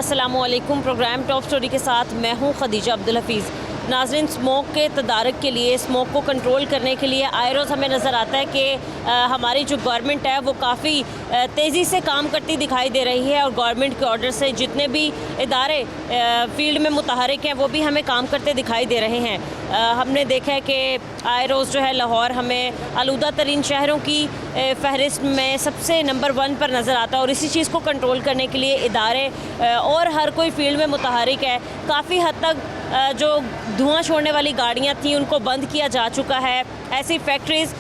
अस्सलामुअलैकुम। Programme top story के साथ मैं हूं खदीजा अब्दुल हफीज़। नाज़रीन, स्मोक के तदारक के लिए, स्मोक को कंट्रोल करने के लिए आए रोज़ हमें नज़र आता है कि हमारी जो गवर्नमेंट है वो काफ़ी तेज़ी से काम करती दिखाई दे रही है और गवर्नमेंट के ऑर्डर से जितने भी इदारे फील्ड में मुतहरिक हैं वो भी हमें काम करते दिखाई दे रहे हैं। हमने देखा है कि आए रोज़ जो है लाहौर हमें आलूदा तरीन शहरों की फ़हरिस्त में सबसे नंबर 1 पर नज़र आता है और इसी चीज़ को कंट्रोल करने के लिए इदारे और हर कोई फील्ड में मुतहरिक है। काफ़ी हद तक जो धुआं छोड़ने वाली गाड़ियाँ थीं उनको बंद किया जा चुका है। ऐसी फैक्ट्रीज़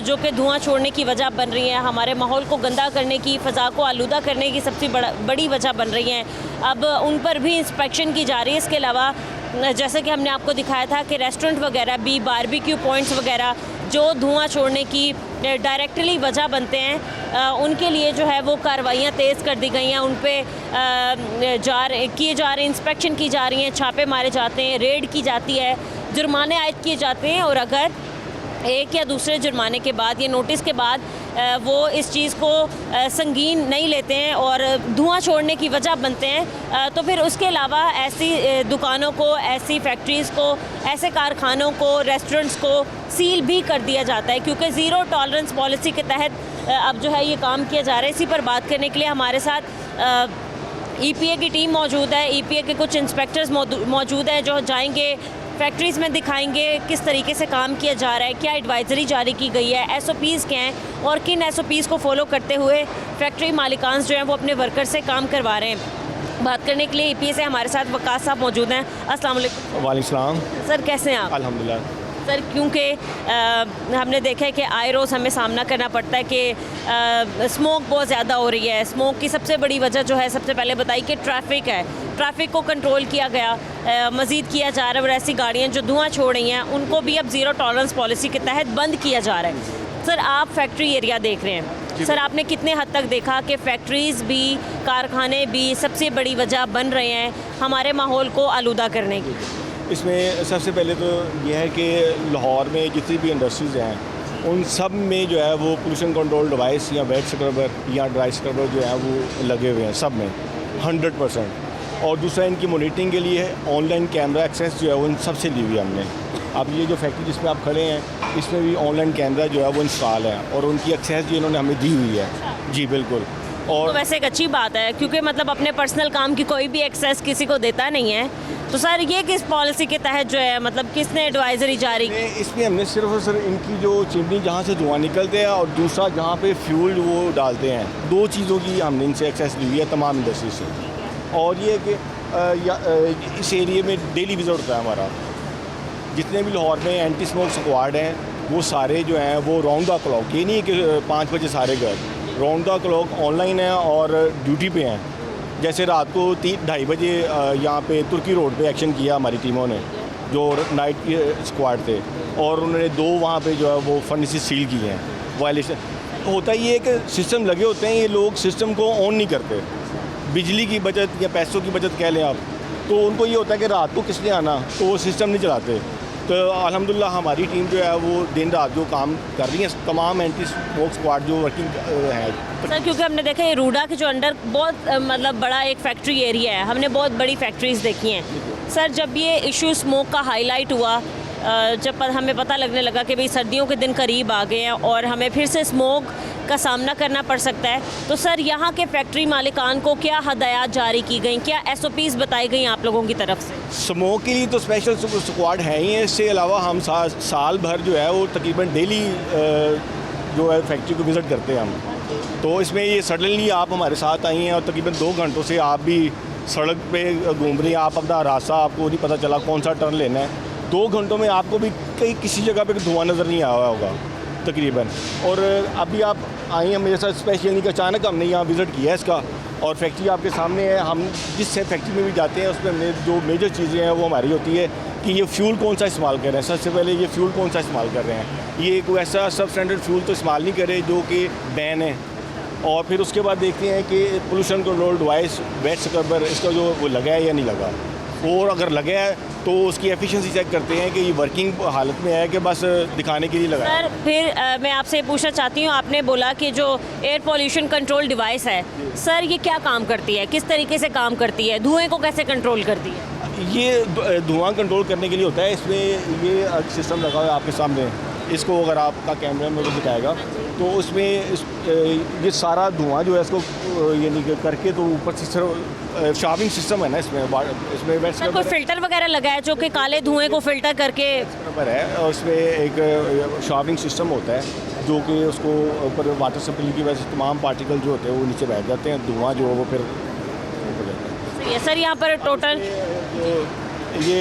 जो कि धुआं छोड़ने की वजह बन रही हैं, हमारे माहौल को गंदा करने की, फ़ज़ा को आलूदा करने की सबसे बड़ी वजह बन रही हैं, अब उन पर भी इंस्पेक्शन की जा रही है। इसके अलावा जैसे कि हमने आपको दिखाया था कि रेस्टोरेंट वगैरह भी, बारबेक्यू पॉइंट्स वगैरह जो धुआं छोड़ने की डायरेक्टली वजह बनते हैं, उनके लिए जो है वो कार्रवाइयाँ तेज़ कर दी गई हैं। उन पे किए जा रहे इंस्पेक्शन की जा रही हैं, छापे मारे जाते हैं, रेड की जाती है, जुर्माने आयद किए जाते हैं और अगर एक या दूसरे जुर्माने के बाद या नोटिस के बाद वो इस चीज़ को संगीन नहीं लेते हैं और धुआं छोड़ने की वजह बनते हैं, तो फिर उसके अलावा ऐसी दुकानों को, ऐसी फैक्ट्रीज़ को, ऐसे कारखानों को, रेस्टोरेंट्स को सील भी कर दिया जाता है, क्योंकि ज़ीरो टॉलरेंस पॉलिसी के तहत अब जो है ये काम किया जा रहा है। इसी पर बात करने के लिए हमारे साथ EPA की टीम मौजूद है। EPA के कुछ इंस्पेक्टर्स मौजूद हैं जो जाएंगे फैक्ट्रीज़ में, दिखाएंगे किस तरीके से काम किया जा रहा है, क्या एडवाइज़री जारी की गई है, SOPs क्या हैं और किन SOPs को फॉलो करते हुए फैक्ट्री मालिकान जो हैं वो अपने वर्कर से काम करवा रहे हैं। बात करने के लिए EPA से हमारे साथ वकास साहब मौजूद हैं। अस्सलाम वालेकुम। वालेकुम सलाम। सर, कैसे हैं आप? अल्हम्दुलिल्लाह। सर, क्योंकि हमने देखा है कि आए रोज़ हमें सामना करना पड़ता है कि स्मोक बहुत ज़्यादा हो रही है। स्मोक की सबसे बड़ी वजह जो है, सबसे पहले बताई कि ट्रैफिक है। ट्रैफिक को कंट्रोल किया गया, मज़ीद किया जा रहा है और ऐसी गाड़ियाँ जो धुआं छोड़ रही हैं उनको भी अब ज़ीरो टॉलरेंस पॉलिसी के तहत बंद किया जा रहा है। सर, आप फैक्ट्री एरिया देख रहे हैं, सर आपने कितने हद तक देखा कि फैक्ट्रीज़ भी, कारखाने भी सबसे बड़ी वजह बन रहे हैं हमारे माहौल को आलूदा करने की? इसमें सबसे पहले तो यह है कि लाहौर में जितनी भी इंडस्ट्रीज़ हैं उन सब में जो है वो पोल्यूशन कंट्रोल डिवाइस या वेट स्क्रबर या ड्राई स्क्रबर जो है वो लगे हुए हैं सब में 100%। और दूसरा, इनकी मॉनिटरिंग के लिए ऑनलाइन कैमरा एक्सेस जो है वो इन सबसे ली हुई है हमने। अब ये जो फैक्ट्री जिसमें आप खड़े हैं इसमें भी ऑनलाइन कैमरा जो है वो इंस्टॉल है और उनकी एक्सेस जो इन्होंने हमें दी हुई है। जी बिल्कुल। और तो वैसे एक अच्छी बात है, क्योंकि मतलब अपने पर्सनल काम की कोई भी एक्सेस किसी को देता नहीं है। तो सर, ये किस पॉलिसी के तहत जो है, मतलब किसने एडवाइजरी जारी की? इसमें हमने सिर्फ और सिर्फ इनकी जो चिमनी जहाँ से धुआं निकलते हैं और दूसरा जहाँ पे फ्यूल वो डालते हैं, दो चीज़ों की हमने इनसे एक्सेस ली हुई है तमाम इंडस्ट्री से। और ये कि इस एरिए में डेली विजिट होता है हमारा। जितने भी लाहौर में एंटी स्मोक स्क्वाड हैं वो सारे जो हैं वो राउंड द क्लॉक, ये नहीं है कि 5 बजे सारे घर, राउंड द क्लॉक ऑनलाइन है और ड्यूटी पे हैं। जैसे रात को 3-2:30 बजे यहाँ पे तुर्की रोड पे एक्शन किया हमारी टीमों ने, जो नाइट के स्क्वाड थे, और उन्होंने 2 वहाँ पे जो है वो फर्नेसेस सील किए हैं। वायलेशन होता ही है कि सिस्टम लगे होते हैं, ये लोग सिस्टम को ऑन नहीं करते। बिजली की बचत या पैसों की बचत कह लें आप, तो उनको ये होता है कि रात को किसने आना, तो वो सिस्टम नहीं चलाते। तो अल्हम्दुलिल्लाह हमारी टीम जो है वो दिन रात जो काम कर रही है, तमाम एंटी स्मोक स्क्वाड जो वर्किंग है। सर, क्योंकि हमने देखा है रूडा के जो अंडर बहुत मतलब बड़ा एक फैक्ट्री एरिया है, हमने बहुत बड़ी फैक्ट्रीज़ देखी हैं। सर, जब ये इशू स्मोक का हाईलाइट हुआ, जब हमें पता लगने लगा कि भाई सर्दियों के दिन करीब आ गए हैं और हमें फिर से स्मोक का सामना करना पड़ सकता है, तो सर यहाँ के फैक्ट्री मालिकान को क्या हदायत जारी की गई, क्या SOPs बताई गई आप लोगों की तरफ से? स्मोक के लिए तो स्पेशल स्क्वाड है ही है। इसके अलावा हम साल भर जो है वो तकरीबन डेली जो है फैक्ट्री को विज़िट करते हैं हम। तो इसमें ये सडनली आप हमारे साथ आई हैं और तकरीबन 2 घंटों से आप भी सड़क पे घूम रही हैं, आप अपना रास्ता आपको नहीं पता चला कौन सा टर्न लेना है। 2 घंटों में आपको भी कहीं किसी जगह पे धुआं नज़र नहीं आया होगा तकरीबन। और अभी आप आई हैं मेरे साथ स्पेशल, नहीं कि अचानक हमने यहाँ विज़िट किया है इसका, और फैक्ट्री आपके सामने है। हम जिस फैक्ट्री में भी जाते हैं उसमें हमने जो मेजर चीज़ें हैं वो हमारी होती है कि ये फ्यूल कौन सा इस्तेमाल कर रहे हैं। सबसे पहले ये फ्यूल कौन सा इस्तेमाल कर रहे हैं, ये कोई ऐसा सब स्टैंडर्ड फ्यूल तो इस्तेमाल नहीं करे जो कि बैन है। और फिर उसके बाद देखते हैं कि pollution control device wet scrubber इसका जो वो लगा है या नहीं लगा, और अगर लगा है तो तो उसकी एफिशिएंसी चेक करते हैं कि ये वर्किंग हालत में है कि बस दिखाने के लिए लगाया। सर फिर मैं आपसे पूछना चाहती हूँ, आपने बोला कि जो एयर पोल्यूशन कंट्रोल डिवाइस है सर, ये क्या काम करती है, किस तरीके से काम करती है, धुएं को कैसे कंट्रोल करती है? ये धुआं कंट्रोल करने के लिए होता है। इसमें ये सिस्टम लगा हुआ है आपके सामने, इसको अगर आपका कैमरा में दिखाएगा तो उसमें ये सारा धुआं जो है इसको यानी कि करके तो ऊपर से शाविंग सिस्टम है ना इसमें वेट सर कोई फिल्टर वगैरह लगा है जो कि काले धुएं को फिल्टर करके? स्क्रबर है और उसमें एक शाविंग सिस्टम होता है जो कि उसको ऊपर वाटर सप्लाई की वजह से तमाम पार्टिकल जो होते हैं वो नीचे बैठ जाते हैं, धुआं जो है वो फिर ऊपर जाता है। सर यहाँ पर टोटल ये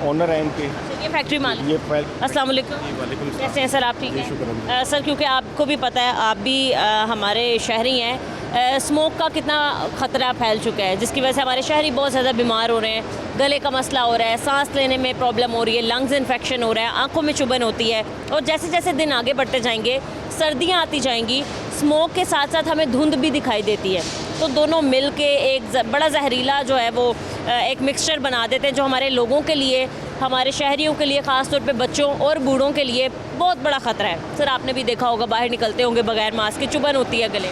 ऑनर है इनके, ये फैक्ट्री मालिक। ये अस्सलाम वालेकुम, कैसे हैं सर आप? ठीक है सर, क्योंकि आपको भी पता है, आप भी हमारे शहरी हैं, स्मोक का कितना ख़तरा फैल चुका है जिसकी वजह से हमारे शहरी बहुत ज़्यादा बीमार हो रहे हैं, गले का मसला हो रहा है, सांस लेने में प्रॉब्लम हो रही है, लंग्स इन्फेक्शन हो रहा है, आंखों में चुभन होती है। और जैसे जैसे दिन आगे बढ़ते जाएंगे, सर्दियाँ आती जाएंगी, स्मोक के साथ साथ हमें धुंध भी दिखाई देती है। तो दोनों मिल के एक बड़ा जहरीला जो है वो एक मिक्सचर बना देते हैं जो हमारे लोगों के लिए, हमारे शहरियों के लिए, ख़ास तौर पे बच्चों और बूढ़ों के लिए बहुत बड़ा ख़तरा है। सर आपने भी देखा होगा, बाहर निकलते होंगे बगैर मास्क के, चुभन होती है गले।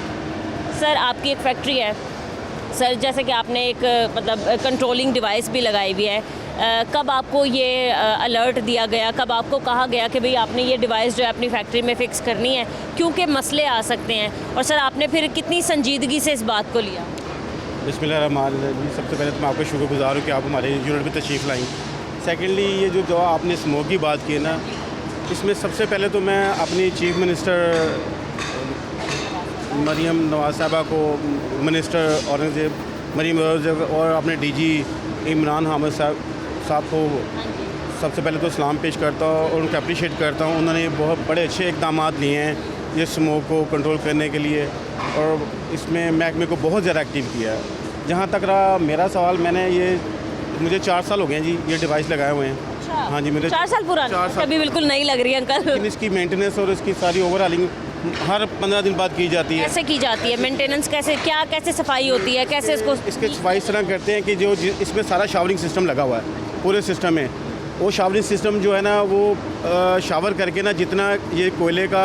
सर आपकी एक फैक्ट्री है सर, जैसे कि आपने एक मतलब कंट्रोलिंग डिवाइस भी लगाई हुई है, कब आपको ये अलर्ट दिया गया, कब आपको कहा गया कि भाई आपने ये डिवाइस जो है अपनी फैक्ट्री में फ़िक्स करनी है क्योंकि मसले आ सकते हैं? और सर आपने फिर कितनी संजीदगी से इस बात को लिया? बिस्मिल्लाहिर्रहमानिर्रहीम। सबसे पहले तो मैं आपका शुक्रगुजार हूँ कि आप हमारे यूनिट में तशरीफ़ लाई। सेकेंडली ये जो आपने स्मोक की बात की है ना, इसमें सबसे पहले तो मैं अपनी चीफ मिनिस्टर मरीम नवाज़ साहबा को, मिनिस्टर औरंगज़ेब मरीम और अपने डीजी इमरान हामिद साहब को सबसे पहले तो सलाम पेश करता हूँ और उनको अप्रिशिएट करता हूँ। उन्होंने बहुत बड़े अच्छे इक़दाम लिए हैं ये स्मोक को कंट्रोल करने के लिए और इसमें महकमे को बहुत ज़्यादा एक्टिव किया है। जहाँ तक रहा मेरा सवाल, मुझे 4 साल हो गए हैं जी ये डिवाइस लगाए हुए हैं। अच्छा। हाँ जी, मेरे 4 साल पुराना, अभी बिल्कुल नहीं लग रही है अंकल। लेकिन इसकी मेंटेनेंस और इसकी सारी ओवरऑलिंग हर 15 दिन बाद की जाती है। कैसे की जाती है मेंटेनेंस? कैसे सफाई होती है, कैसे इसको? इसके सफाई इस तरह करते हैं कि जो इसमें सारा शावरिंग सिस्टम लगा हुआ है पूरे सिस्टम में। वो शावरिंग सिस्टम जो है ना वो शावर करके ना जितना ये कोयले का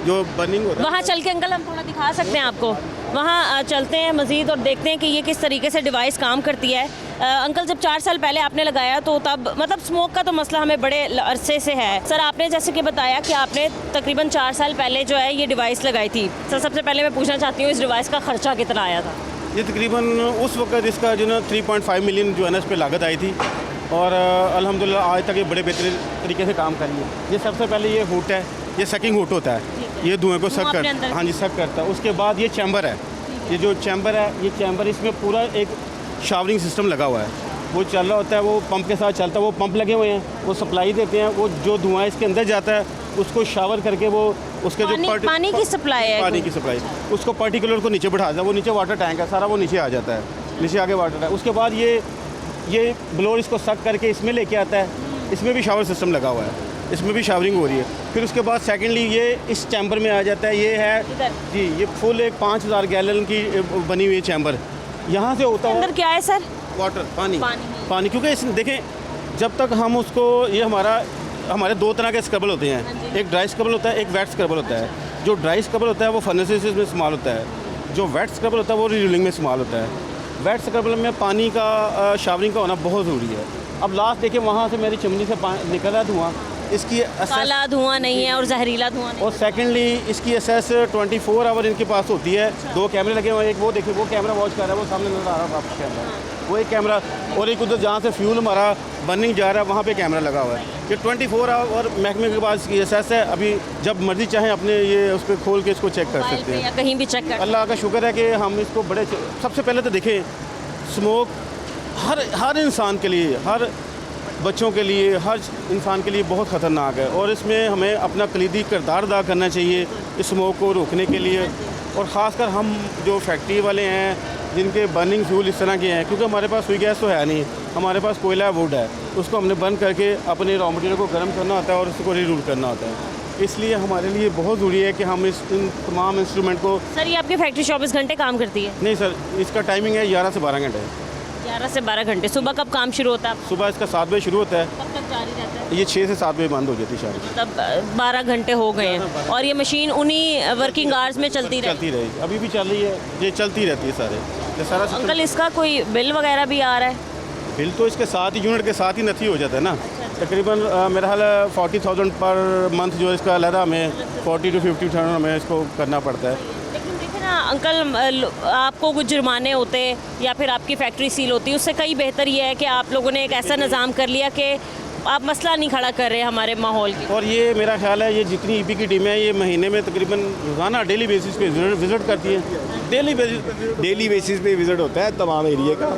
जो बर्निंग होता है, वहाँ चल के अंकल हम थोड़ा दिखा सकते हैं आपको, वहाँ चलते हैं मज़ीद और देखते हैं कि ये किस तरीके से डिवाइस काम करती है। अंकल जब 4 साल पहले आपने लगाया तो तब मतलब स्मोक का तो मसला हमें बड़े अरसे से है। सर आपने जैसे कि बताया कि आपने तकरीबन 4 साल पहले जो है ये डिवाइस लगाई थी। सर सबसे पहले मैं पूछना चाहती हूँ इस डिवाइस का ख़र्चा कितना आया था? ये तकरीबन उस वक्त इसका जो ना 3.5 मिलियन जो है ना इस पर लागत आई थी और अल्हम्दुलिल्लाह आज तक ये बड़े बेहतरीन तरीके से काम कर रही है। ये सबसे पहले ये हुड है, ये सकिंग हुड होता है, ये धुएँ को सक करता है। हाँ जी, सक करता है। उसके बाद ये चैम्बर है, ये जो चैम्बर है, ये चैम्बर इसमें पूरा एक शावरिंग सिस्टम लगा हुआ है, वो चल रहा होता है, वो पंप के साथ चलता है, वो पंप लगे हुए हैं, वो सप्लाई देते हैं, वो जो धुआं इसके अंदर जाता है उसको शावर करके वो उसके पानी की सप्लाई है, पानी की सप्लाई, उसको पर्टिकुलर को नीचे बैठा है, वो नीचे वाटर टैंक है सारा, वो नीचे आ जाता है, नीचे आके वाटर टैंक। उसके बाद ये ब्लोअर इसको सक करके इसमें लेके आता है, इसमें भी शावर सिस्टम लगा हुआ है, इसमें भी शावरिंग हो रही है। फिर उसके बाद सेकेंडली ये इस चैम्बर में आ जाता है, ये है जी, ये फुल एक 5000 गैलन की बनी हुई चैम्बर, यहाँ से होता है। अंदर क्या है सर? वाटर, पानी क्योंकि इस देखें जब तक हम उसको, ये हमारे 2 तरह के स्क्रबल होते हैं, एक ड्राई स्क्रबल होता है, एक वेट स्क्रबल होता है। जो ड्राई स्क्रबल होता है वो फर्नेसेस में इस्तेमाल होता है, जो वेट स्क्रबल होता है वो रीरोलिंग में इस्तेमाल होता है। वेट स्क्रबल में पानी का शावरिंग का होना बहुत ज़रूरी है। अब लास्ट देखिए वहाँ से मेरी चिमनी से निकल रहा धुआं, इसकी काला धुआं नहीं है और जहरीला धुआं नहीं। और सेकेंडली इसकी एसेस 24 आवर इनके पास होती है। 2 कैमरे लगे हुए हैं, एक वो देखिए वो कैमरा वॉच कर रहा है, वो सामने नजर आ रहा है आपका कैमरा, वो एक कैमरा, और एक उधर जहाँ से फ्यूल हमारा बर्निंग जा रहा है वहाँ पे कैमरा लगा हुआ है। ये 24 आवर महकमे के पास इसकी एसेस है। अभी जब मर्जी चाहें अपने ये उस पर खोल के इसको चेक कर सकते हैं, या कहीं भी चेक कर। अल्लाह का शुक्र है कि हम इसको बड़े, सबसे पहले तो देखें स्मोक हर इंसान के लिए, हर बच्चों के लिए, हर इंसान के लिए बहुत ख़तरनाक है और इसमें हमें अपना कलीदी किरदार अदा करना चाहिए इस स्मोक को रोकने के लिए। और ख़ासकर हम जो फैक्ट्री वाले हैं जिनके बर्निंग फ्यूल इस तरह के हैं, क्योंकि हमारे पास सुई गैस तो है नहीं, हमारे पास कोयला वुड है, उसको हमने बर्न करके अपने रॉ मटेरियल को गर्म करना होता है और उसको रीरूल करना होता है। इसलिए हमारे लिए बहुत ज़रूरी है कि हम इन तमाम इंस्ट्रूमेंट को। सर ये आपकी फैक्ट्री 24 घंटे काम करती है? नहीं सर, इसका टाइमिंग है 11 से 12 घंटे। 11 से 12 घंटे। सुबह कब काम शुरू होता है? सुबह इसका 7 बजे शुरू होता है, कब तक जारी रहता है? ये 6 से 7 बजे बंद हो जाती है शाम को। तब 12 घंटे हो गए हैं और ये मशीन उन्हीं वर्किंग आवर्स में चलती रहे। चलती रहेगी, अभी भी चल रही है, ये चलती रहती है सारे ये सारा सिस्टम। अंकल इसका कोई बिल वगैरह भी आ रहा है? बिल तो इसके साथ ही यूनिट के साथ ही नथी हो जाता है ना। तकरीबन मेरा हाल 40,000 पर मंथ जो इसका अलहदा हमें 40 to 50,000 हमें इसको करना पड़ता है। लेकिन देखिए ना अंकल, आपको कुछ जुर्माने होते या फिर आपकी फैक्ट्री सील होती, उससे कहीं बेहतर ये है कि आप लोगों ने एक ऐसा निज़ाम कर लिया कि आप मसला नहीं खड़ा कर रहे हमारे माहौल की। और ये मेरा ख्याल है ये जितनी ईपी की टीम है ये महीने में तकरीबन रोज़ाना डेली बेसिस पे विज़िट करती है। डेली बेसिस पे विज़िट होता है तमाम एरिया का,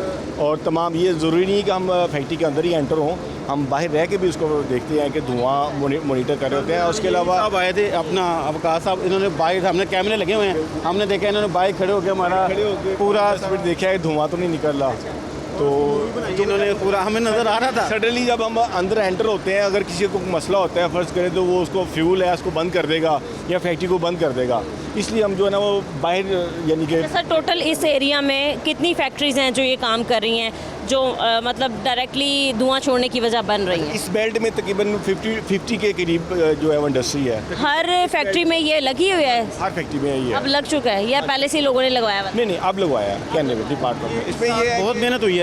और तमाम ये ज़रूरी नहीं कि हम फैक्ट्री के अंदर ही एंटर हों, हम बाहर रह के भी उसको देखते हैं कि धुआं मॉनिटर कर रहे होते हैं। उसके अलावा अब आए थे अपना अवकाश साहब, इन्होंने बाइक, हमने कैमरे लगे हुए हैं, हमने देखा इन्होंने बाइक खड़े होकर हमारा पूरा स्पीड देखा है, धुआं तो नहीं निकल रहा, तो इन्होंने पूरा हमें नज़र आ रहा था। सडनली जब हम अंदर एंटर होते हैं, अगर किसी को मसला होता है फ़र्ज़ करें तो वो उसको फ्यूल है उसको बंद कर देगा या फैक्ट्री को बंद कर देगा, इसलिए हम जो है ना वो बाहर यानी कि सर टोटल इस एरिया में कितनी फैक्ट्रीज़ हैं जो ये काम कर रही हैं, जो मतलब डायरेक्टली धुआं छोड़ने की वजह बन रही हैं? इस बेल्ट में तकरीबन 50 के करीब जो है वो इंडस्ट्री है। हर फैक्ट्री में ये लगी हुई है? हर फैक्ट्री में ये अब है। लग चुका है या पहले से ही लोगों ने लगवाया हुआ? नहीं अब लगवाया कहने में डिपार्टमेंट में, इसमें ये है बहुत मेहनत हुई है।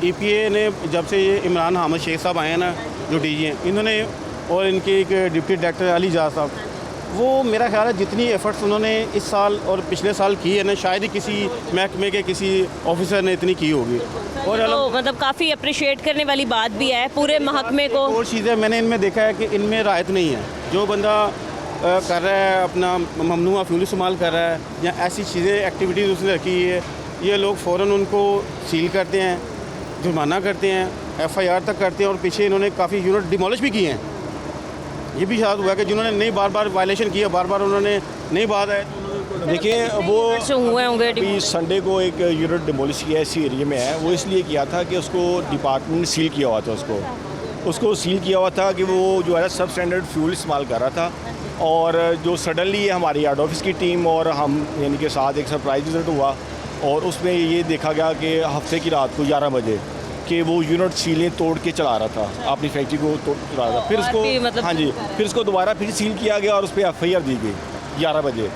ईपीए ने जब से ये इमरान हामिद शेख साहब आए हैं ना, जो डीजी हैं, इन्होंने और इनके एक डिप्टी डायरेक्टर अली जाज साहब, वो मेरा ख्याल है जितनी एफर्ट्स उन्होंने इस साल और पिछले साल की है ना, शायद ही किसी महकमे के किसी ऑफिसर ने इतनी की होगी। और तो मतलब काफ़ी अप्रिशिएट करने वाली बात भी है पूरे महकमे को। और चीज़ें मैंने इनमें देखा है कि इनमें राहत नहीं है। जो बंदा कर रहा है अपना ममनुआ फ्यूल इस्तेमाल कर रहा है या ऐसी चीज़ें एक्टिविटीज़ उसने रखी है, ये लोग फ़ौरन उनको सील करते हैं, जुर्माना करते हैं, FIR तक करते हैं, और पीछे इन्होंने काफ़ी यूनिट डिमोलिश भी किए हैं। ये भी शायद हुआ कि जिन्होंने नहीं बार बार वायलेशन किया, बार बार उन्होंने नहीं बात है। देखिए वो जो हुए होंगे अभी संडे को एक यूनिट डिमोलिश किया इसी एरिया में है, वो इसलिए किया था कि उसको डिपार्टमेंट ने सील किया हुआ था, उसको सील किया हुआ था कि वो जो है सब स्टैंडर्ड फ्यूल इस्तेमाल कर रहा था, और जो सडनली हमारी हेड ऑफिस की टीम और हम यानी कि साथ एक सरप्राइज विजिट हुआ, और उसमें ये देखा गया कि हफ्ते की रात को 11 बजे कि वो यूनिट सीलें तोड़ के चला रहा था, अपनी फैक्ट्री को तोड़ चला रहा था। फिर उसको हाँ जी, फिर उसको दोबारा फिर सील किया गया और उस पर FIR दी गई 11 बजे,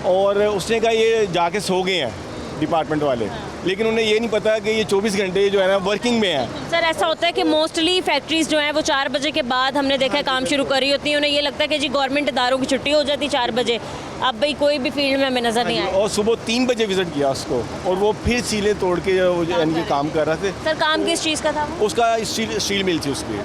और उसने कहा ये जाके सो गए हैं डिपार्टमेंट वाले, लेकिन उन्हें ये नहीं पता कि ये 24 घंटे जो है ना वर्किंग में है। सर ऐसा होता है कि मोस्टली फैक्ट्रीज़ जो हैं वो 4 बजे के बाद हमने देखा है काम शुरू कर रही होती हैं, उन्हें ये लगता है कि जी गवर्नमेंट इदारों की छुट्टी हो जाती 4 बजे, अब भाई कोई भी फील्ड में हमें नज़र नहीं आया। और सुबह 3 बजे विजिट किया उसको, और वो फिर सीलें तोड़ के यानी कि काम कर रहे थे। सर काम किस चीज़ का था? उसका स्टील मिल थी उसकी,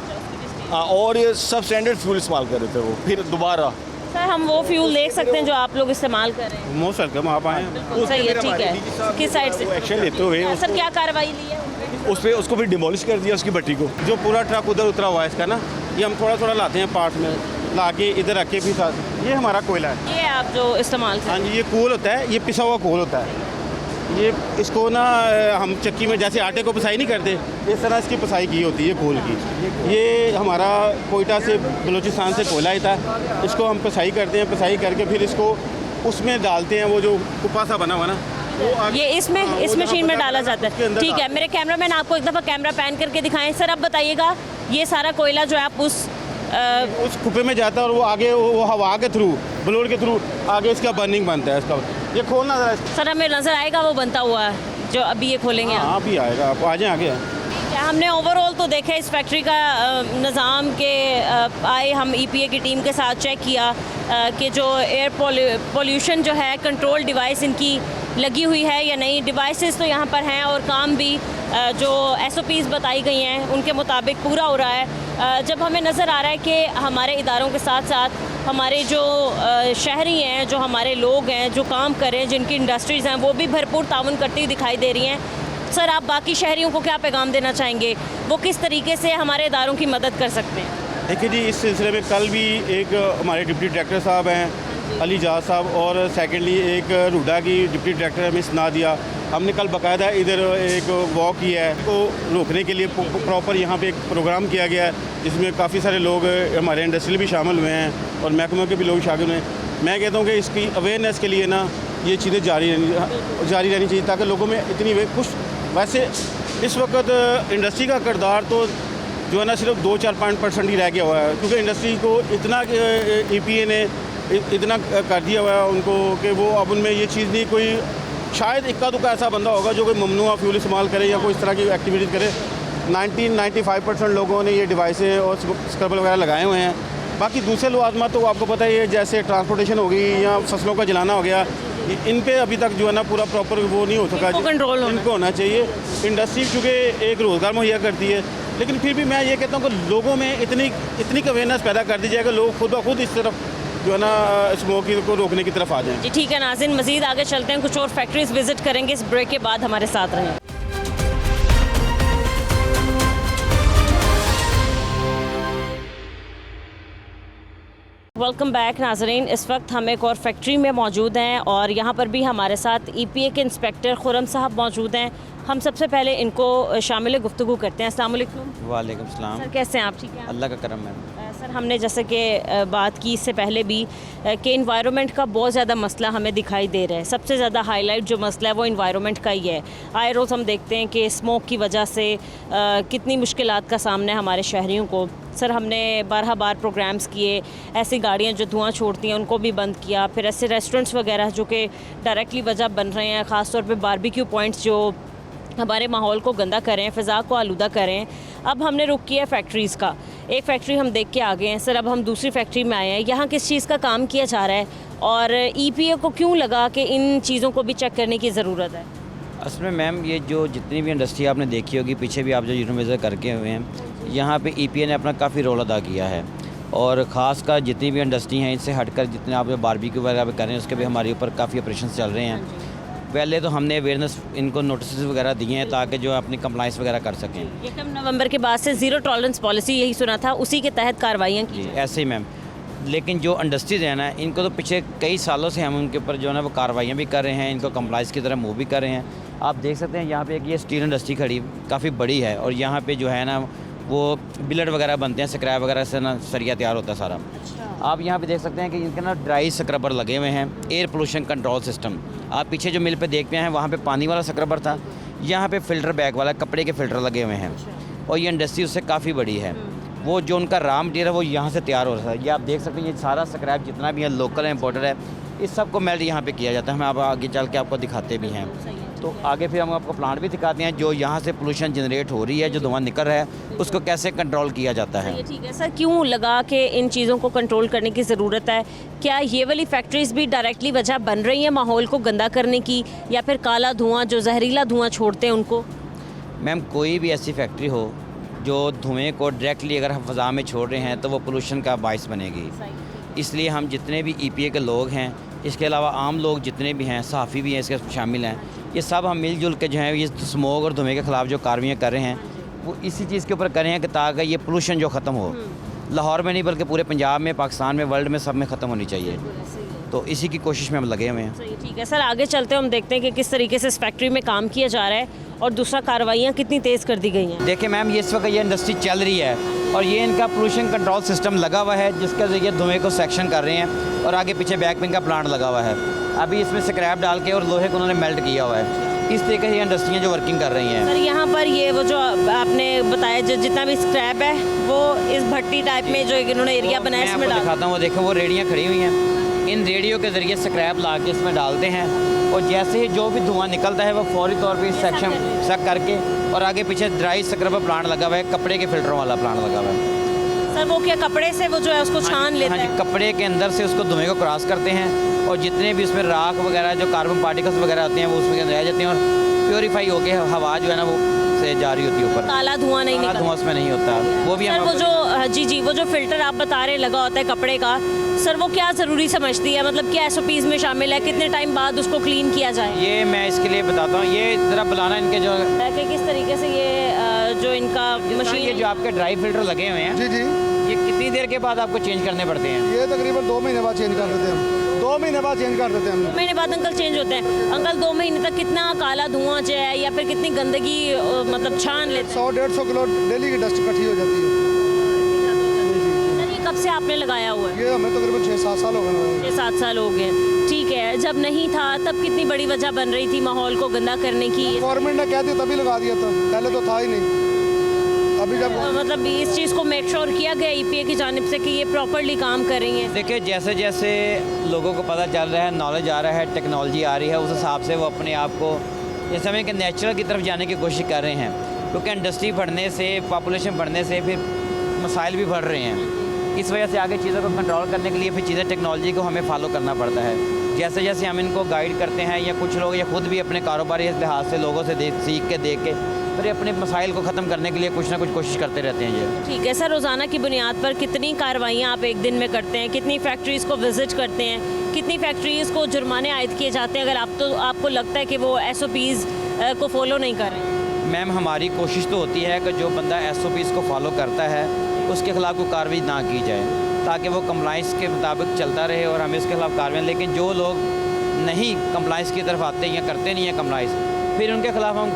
हाँ, और ये सब स्टैंडर्ड फ्यूल इस्तेमाल कर रहे थे वो फिर दोबारा। सर हम वो फ्यूल देख सकते हैं जो आप लोग इस्तेमाल कर रहे हैं? मोस्ट वेलकम, आप आए हैं। सही है, ठीक है। किस साइड से एक्शन लेते हुए सर क्या कार्रवाई ली है उन पे? उस पर उसको फिर डिमोलिश कर दिया उसकी भट्टी को। जो पूरा ट्रक उधर उतरा हुआ है इसका ना, ये हम थोड़ा थोड़ा लाते हैं पार्ट में, ला के इधर रख के भी साथ। ये हमारा कोयला है। ये आप जो इस्तेमाल कर हाँ जी, ये कोल होता है, ये पिसा हुआ कोल होता है। ये इसको ना हम चक्की में जैसे आटे को पिसाई नहीं करते, इस तरह इसकी पिसाई की होती है कोल की। ये हमारा कोयटा से बलूचिस्तान से कोयला ही था, इसको हम पिसाई करते हैं, पिसाई करके फिर इसको उसमें डालते हैं, वो जो कुप्पा सा बना हुआ ना, ये इसमें हाँ, इस वो मशीन में जहाँ डाला पता जाता उसके है। अंदर ठीक है, मेरे कैमरामैन आपको एक दफ़ा कैमरा पैन करके दिखाएं। सर अब बताइएगा, ये सारा कोयला जो है आप उस कुप्पे में जाता है और वो आगे वो हवा के थ्रू, ब्लोर के थ्रू आगे इसका बर्निंग बनता है इसका। ये खोलना ज़रा। सर हमें नज़र आएगा वो बनता हुआ है जो अभी ये खोलेंगे आप? हाँ, अभी आएगा, आप आ जाएँ आगे। क्या हमने ओवरऑल तो देखा इस फैक्ट्री का निज़ाम के आए हम EPA की टीम के साथ चेक किया कि जो एयर पोल्यूशन जो है कंट्रोल डिवाइस इनकी लगी हुई है या नहीं। डिवाइसेस तो यहाँ पर हैं और काम भी जो SOPs बताई गई हैं उनके मुताबिक पूरा हो रहा है। जब हमें नज़र आ रहा है कि हमारे इदारों के साथ साथ हमारे जो शहरी हैं, जो हमारे लोग हैं जो काम कर रहे हैं, जिनकी इंडस्ट्रीज़ हैं, वो भी भरपूर ताउन करती हुई दिखाई दे रही हैं। सर आप बाकी शहरियों को क्या पैगाम देना चाहेंगे, वो किस तरीके से हमारे इदारों की मदद कर सकते हैं? देखिए जी, इस सिलसिले में कल भी एक हमारे डिप्टी डायरेक्टर साहब हैं अली जाज साहब, और सेकेंडली एक रूडा की डिप्टी डायरेक्टर हमें सुना दिया। हमने कल बाकायदा इधर एक वॉक किया है, को रोकने के लिए प्रॉपर यहाँ पे एक प्रोग्राम किया गया है, जिसमें काफ़ी सारे लोग हमारे इंडस्ट्रियल भी शामिल हुए हैं और महकमे के भी लोग शामिल हुए हैं। मैं कहता हूँ कि इसकी अवेयरनेस के लिए ना ये चीज़ें जारी रहनी चाहिए, ताकि लोगों में इतनी कुछ वैसे इस वक्त इंडस्ट्री का किरदार तो जो है ना सिर्फ 2-4% ही रह गया हुआ है, क्योंकि इंडस्ट्री को इतना EPA ने इतना कर दिया हुआ है उनको कि वो अब उनमें ये चीज़ नहीं, कोई शायद इक्का दुक्का ऐसा बंदा होगा जो कोई ममनुआ फ्यूल इस्तेमाल करे या कोई इस तरह की एक्टिविटीज़ करे। 95% लोगों ने ये डिवाइसें और स्क्रबर वगैरह लगाए हुए हैं। बाकी दूसरे लवाजमात तो आपको पता है, जैसे ट्रांसपोर्टेशन हो गई या फसलों का जलाना हो गया, इन पे अभी तक जो है ना पूरा प्रॉपर वो नहीं हो सका। इनको होना चाहिए। इंडस्ट्री चूँकि एक रोज़गार मुहैया करती है, लेकिन फिर भी मैं ये कहता हूँ कि लोगों में इतनी अवेयरनेस पैदा कर दी जाए कि लोग खुद ब खुद इस तरफ जो है ना स्मोकिंग को रोकने की तरफ आ जाएं। जी ठीक है नाज़रीन, मज़ीद आगे चलते हैं, कुछ और फैक्ट्रीज विजिट करेंगे। इस ब्रेक के बाद हमारे साथ रहें। वेलकम बैक नाज़रीन, इस वक्त हम एक और फैक्ट्री में मौजूद हैं और यहाँ पर भी हमारे साथ EPA के इंस्पेक्टर खुर्रम साहब मौजूद हैं। हम सबसे पहले इनको शामिल गुफ्तगू करते हैं। अस्सलाम वालेकुम। वालेकुम सलाम। सर कैसे हैं आप? ठीक हैं? अल्लाह का करम है। सर हमने जैसे कि बात की इससे पहले भी कि इन्वायरमेंट का बहुत ज़्यादा मसला हमें दिखाई दे रहा है। सबसे ज़्यादा हाईलाइट जो मसला है वो इन्वायरमेंट का ही है। आए रोज़ हम देखते हैं कि स्मोक की वजह से कितनी मुश्किलात का सामना है हमारे शहरियों को। सर हमने बार प्रोग्राम्स किए, ऐसी गाड़ियाँ जो धुआं छोड़ती हैं उनको भी बंद किया, फिर ऐसे रेस्टोरेंट्स वगैरह जो कि डायरेक्टली वजह बन रहे हैं, ख़ास तौर पे बारबेक्यू पॉइंट्स जो हमारे माहौल को गंदा करें, फ़िज़ा को आलूदा करें। अब हमने रुख किया फैक्ट्रीज़ का। एक फैक्ट्री हम देख के आ गए हैं। सर अब हम दूसरी फैक्ट्री में आए हैं। यहाँ किस चीज़ का काम किया जा रहा है और EPA को क्यों लगा कि इन चीज़ों को भी चेक करने की ज़रूरत है? असल में मैम ये जो जितनी भी इंडस्ट्री आपने देखी होगी, पीछे भी आप जो यूनिट विजिट करके हुए हैं, यहाँ पे EPA ने अपना काफ़ी रोल अदा किया है। और ख़ास कर जितनी भी इंडस्ट्री हैं इनसे हटकर जितने आप बारबेक्यू वगैरह पे कर रहे हैं उसके भी हमारे ऊपर काफ़ी ऑपरेशन चल रहे हैं। पहले तो हमने अवेयरनेस इनको नोटिस वगैरह दिए हैं ताकि जो अपनी कंप्लाइंस वगैरह कर सकें। 1 नवंबर के बाद से ज़ीरो टॉलरेंस पॉलिसी, यही सुना था, उसी के तहत कार्रवाइयाँ की। ऐसे ही मैम, लेकिन जो इंडस्ट्रीज़ हैं ना इनको तो पिछले कई सालों से हम उनके ऊपर जो है ना वो कार्रवाइयाँ भी कर रहे हैं, इनको कंप्लाइंस की तरह मूव भी कर रहे हैं। आप देख सकते हैं यहाँ पे एक ये स्टील इंडस्ट्री खड़ी काफ़ी बड़ी है और यहाँ पे जो है ना वो बिलेट वगैरह बनते हैं, स्क्रैप वगैरह से ना सरिया तैयार होता है सारा। अच्छा। आप यहाँ पे देख सकते हैं कि इनके ना ड्राई स्क्रबर लगे हुए हैं, एयर पोल्यूशन कंट्रोल सिस्टम। आप पीछे जो मिल पे देखते हैं वहाँ पे पानी वाला स्क्रबर था, यहाँ पे फ़िल्टर बैग वाला कपड़े के फ़िल्टर लगे हुए हैं। और ये इंडस्ट्री उससे काफ़ी बड़ी है। वो जो उनका रॉ मटीरियल है वो यहाँ से तैयार हो रहा है। ये आप देख सकते हैं, ये सारा स्क्रैप जितना भी है लोकल है, इम्पोर्टेड है, इस सब को मेल्ट यहाँ पे किया जाता है। हम आप आगे चल के आपको दिखाते भी हैं। तो आगे फिर हम आपको प्लांट भी दिखाते हैं जो यहाँ से पोल्यूशन जनरेट हो रही है, जो धुआं निकल रहा है उसको कैसे कंट्रोल किया जाता है। ठीक है सर, क्यों लगा कि इन चीज़ों को कंट्रोल करने की ज़रूरत है? क्या ये वाली फैक्ट्रीज़ भी डायरेक्टली वजह बन रही हैं माहौल को गंदा करने की, या फिर काला धुआं जो जहरीला धुआं छोड़ते हैं उनको? मैम कोई भी ऐसी फैक्ट्री हो जो धुएँ को डायरेक्टली अगर हम फ़ज़ा में छोड़ रहे हैं तो वो पोल्यूशन का बाइस बनेगी। इसलिए हम जितने भी EPA के लोग हैं, इसके अलावा आम लोग जितने भी हैं, सहाफ़ी भी हैं इसके शामिल हैं, ये सब हम मिलजुल के जो है ये स्मोक और धुएँ के ख़िलाफ़ जो कार्रवाइयाँ कर रहे हैं वो इसी चीज़ के ऊपर कर रहे हैं कि ताकि ये पोल्यूशन जो ख़त्म हो, लाहौर में नहीं बल्कि पूरे पंजाब में, पाकिस्तान में, वर्ल्ड में सब में ख़त्म होनी चाहिए। तो इसी की कोशिश में हम लगे हुए हैं। सही, ठीक है सर, आगे चलते हैं, हम देखते हैं कि किस तरीके से इस फैक्ट्री में काम किया जा रहा है और दूसरा कार्रवाइयाँ कितनी तेज़ कर दी गई हैं। देखिए मैम, ये इस वक्त ये इंडस्ट्री चल रही है और ये इनका पोल्यूशन कंट्रोल सिस्टम लगा हुआ है जिसके ज़रिए धुएँ को सेक्शन कर रहे हैं और आगे पीछे बैकपिंग का प्लांट लगा हुआ है। अभी इसमें स्क्रैप डाल के और लोहे को उन्होंने मेल्ट किया हुआ है। इस तरीके से ये इंडस्ट्रियाँ जो वर्किंग कर रही हैं। सर यहाँ पर ये वो जो आपने बताया जो जितना भी स्क्रैप है वो इस भट्टी टाइप में जो इन्होंने एरिया बनाया है इसमें दिखाता हूँ। वो देखो वो रेडियाँ खड़ी हुई हैं, इन रेडियो के ज़रिए स्क्रैप ला के इसमें डालते हैं और जैसे ही जो भी धुआं निकलता है वो फौरी तौर पे इस सेक्शन सक करके, और आगे पीछे ड्राई स्क्रबर प्लांट लगा हुआ है, कपड़े के फिल्टरों वाला प्लांट लगा हुआ है। सर वो क्या कपड़े से वो जो है उसको छान लेते हैं? हाँ जी, कपड़े के अंदर से उसको धुएँ को क्रॉस करते हैं और जितने भी उसमें राख वगैरह जो कार्बन पार्टिकल्स वगैरह आते हैं वो उसमें रह जाते हैं और प्योरीफाई होके हवा जो है ना वो से जारी होती है ऊपर। काला धुआं नहीं निकलता? धुआं उसमें नहीं होता। वो भी सर वो जो जी वो जो फिल्टर आप बता रहे लगा होता है कपड़े का, सर वो क्या ज़रूरी समझती है? मतलब क्या SOPs में शामिल है? कितने टाइम बाद उसको क्लीन किया जाए? ये मैं इसके लिए बताता हूँ। ये ज़रा बुलाना इनके जो कि किस तरीके से ये जो इनका मशीन, ये जो आपके ड्राई फिल्टर लगे हुए हैं, जी जी, ये कितनी देर के बाद आपको चेंज करने पड़ते हैं? ये तकरीबन 2 महीने बाद चेंज कर देते हैं। 2 महीने बाद चेंज कर देते हैं हम। 2 महीने बाद अंकल चेंज होते हैं? अंकल 2 महीने तक कितना काला धुआं जो है या फिर कितनी गंदगी मतलब छान लेते हैं? 100-150 किलो डेली की डस्ट इकट्ठी हो जाती है। सर ये कब से आप आपने लगाया हुआ है? ये हमें तकरीबन 6-7 साल हो गए लगाए। 6-7 साल हो गए। ठीक है, जब नहीं था तब कितनी बड़ी वजह बन रही थी माहौल को गंदा करने की? गवर्नमेंट ने कह दिया तभी लगा दिया था, पहले तो था ही नहीं। अभी जब मतलब इस चीज़ को मेक श्योर किया गया EPA की जानिब से कि ये प्रॉपरली काम कर रही हैं? देखिए, जैसे जैसे लोगों को पता चल रहा है, नॉलेज आ रहा है, टेक्नोलॉजी आ रही है, उस हिसाब से वो अपने आप को जैसे हमें कि नेचुरल की तरफ जाने की कोशिश कर रहे हैं, क्योंकि इंडस्ट्री बढ़ने से, पॉपुलेशन बढ़ने से फिर मसाइल भी बढ़ रहे हैं। इस वजह से आगे चीज़ों को कंट्रोल करने के लिए फिर चीज़ें टेक्नोलॉजी को हमें फॉलो करना पड़ता है। जैसे जैसे हम इनको गाइड करते हैं, या कुछ लोग या खुद भी अपने कारोबारी लिहाज से लोगों से सीख के देख के फिर अपने मसाइल को ख़त्म करने के लिए कुछ ना कुछ कोशिश करते रहते हैं ये। ठीक है सर, रोज़ाना की बुनियाद पर कितनी कार्रवाइयाँ आप एक दिन में करते हैं? कितनी फैक्ट्रीज़ को विज़िट करते हैं? कितनी फैक्ट्रीज़ को जुर्माने आयद किए जाते हैं अगर आपको लगता है कि वो SOPs को फॉलो नहीं कर रहे हैं? मैम, हमारी कोशिश तो होती है कि जो बंदा SOPs को फॉलो करता है उसके खिलाफ कोई कार्रवाई ना की जाए, ताकि वो कंप्लाइंस के मुताबिक चलता रहे और हमें उसके खिलाफ कार्रवाई। लेकिन जो लोग नहीं कंप्लाइंस की तरफ आते या करते नहीं हैं कंप्लाइंस, फिर उनके खिलाफ हम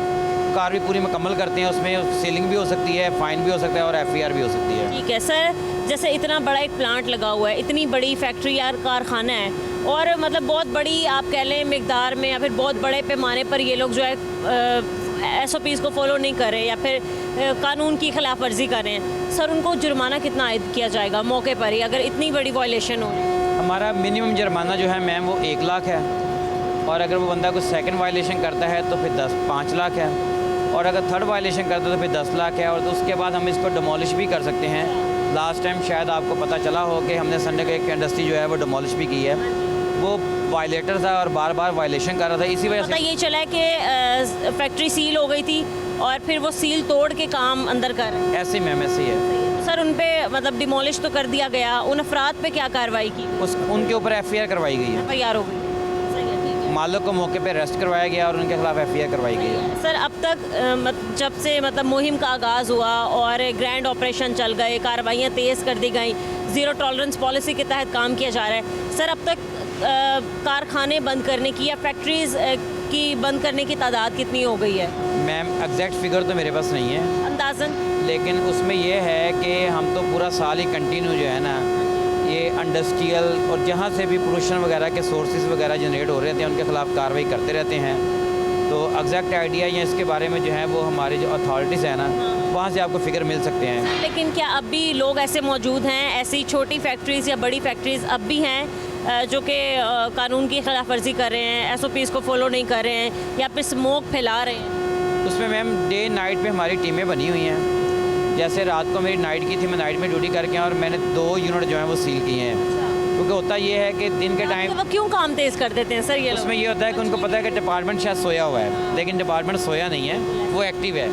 कार्रवाई पूरी मुकम्मल करते हैं। उसमें सीलिंग भी हो सकती है, फ़ाइन भी हो सकता है और FIR भी हो सकती है। ठीक है सर, जैसे इतना बड़ा एक प्लांट लगा हुआ है, इतनी बड़ी फैक्ट्री या कारखाना है, और मतलब बहुत बड़ी आप कह लें मिकदार में या फिर बहुत बड़े पैमाने पर ये लोग जो है SOPs को फॉलो नहीं कर रहे या फिर कानून की खिलाफ वर्जी कर रहे हैं, सर उनको जुर्माना कितना आयद किया जाएगा मौके पर ही अगर इतनी बड़ी वायलेशन हो? हमारा मिनिमम जुर्माना जो है मैम वो 1 लाख है, और अगर वो बंदा कोई सेकंड वायलेशन करता है तो फिर 5 लाख है, और अगर थर्ड वायलेशन करता है तो फिर 10 लाख है, और तो उसके बाद हम इसको डिमोलिश भी कर सकते हैं। लास्ट टाइम शायद आपको पता चला हो कि हमने संडे को एक इंडस्ट्री जो है वो डिमोलिश भी की है। वो वायलेटर था और बार बार वायलेशन कर रहा था, इसी वजह पता से ये चला है कि फैक्ट्री सील हो गई थी और फिर वो सील तोड़ के काम अंदर कर रहे हैं। ऐसे ही मैम ऐसे ही है। सर उन पे मतलब डिमोलिश तो कर दिया गया, उन अफराद पे क्या कार्रवाई की? उनके ऊपर FIR करवाई गई है। तैयार हो गई? सही है, ठीक है। मालिक को मौके पे अरेस्ट करवाया गया और उनके खिलाफ FIR करवाई गई है। सर अब तक जब से मतलब मुहिम का आगाज़ हुआ और ग्रैंड ऑपरेशन चल गए, कार्रवाइयाँ तेज़ कर दी गई, ज़ीरो टॉलरेंस पॉलिसी के तहत काम किया जा रहा है, सर अब तक कारखाने बंद करने की या फैक्ट्रीज़ की बंद करने की तादाद कितनी हो गई है? मैम एग्जैक्ट फिगर तो मेरे पास नहीं है अंदाज़न, लेकिन उसमें यह है कि हम तो पूरा साल ही कंटिन्यू जो है ना ये इंडस्ट्रियल और जहाँ से भी पोल्यूशन वगैरह के सोर्सेज वगैरह जनरेट हो रहे थे उनके खिलाफ कार्रवाई करते रहते हैं। तो एग्जैक्ट आइडिया या इसके बारे में जो है वो हमारी जो अथॉरिटीज़ है ना वहाँ से आपको फिगर मिल सकते हैं। लेकिन क्या अब भी लोग ऐसे मौजूद हैं, ऐसी छोटी फैक्ट्रीज़ या बड़ी फैक्ट्रीज़ अब भी हैं जो कि कानून की खिलाफ वर्जी कर रहे हैं, SOPs को फॉलो नहीं कर रहे हैं या फिर स्मोक फैला रहे हैं? उसमें मैम डे नाइट पे हमारी टीमें बनी हुई हैं। जैसे रात को मेरी नाइट की थी, मैं नाइट में ड्यूटी करके आया और मैंने 2 यूनिट जो है वो सील किए हैं, क्योंकि होता ये है कि दिन के टाइम वो क्यों काम तेज़ कर देते हैं सर ये लोग? उसमें ये होता है कि उनको पता है कि डिपार्टमेंट शायद सोया हुआ है, लेकिन डिपार्टमेंट सोया नहीं है, वो एक्टिव है।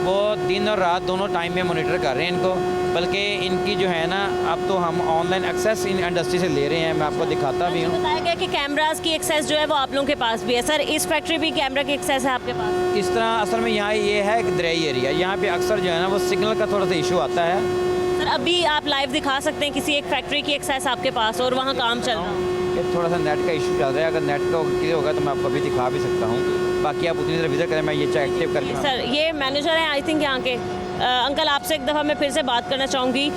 वो दिन और रात दोनों टाइम में मॉनिटर कर रहे हैं इनको, बल्कि इनकी जो है ना अब तो हम ऑनलाइन एक्सेस इन इंडस्ट्री से ले रहे हैं। मैं आपको दिखाता भी हूँ। बताया गया कि कैमरास की एक्सेस जो है वो आप लोगों के पास भी है। सर इस फैक्ट्री भी कैमरा की एक्सेस है आपके पास? इस तरह असल में यहाँ ये है कि दरियाई एरिया, यहाँ पे अक्सर जो है ना वो सिग्नल का थोड़ा सा इशू आता है। सर अभी आप लाइव दिखा सकते हैं किसी एक फैक्ट्री की एक्सेस आपके पास और वहाँ काम चल रहा है? ये थोड़ा सा नेट का इशू चल रहा है, अगर नेट का क्लियर होगा तो मैं आपको अभी दिखा भी सकता हूँ। बाकी आप उतनी देर विजिट करें, मैं ये चेक एक्टिव करके। सर ये मैनेजर हैं आई थिंक यहाँ के। अंकल आपसे एक दफ़ा मैं फिर से बात करना चाहूँगी।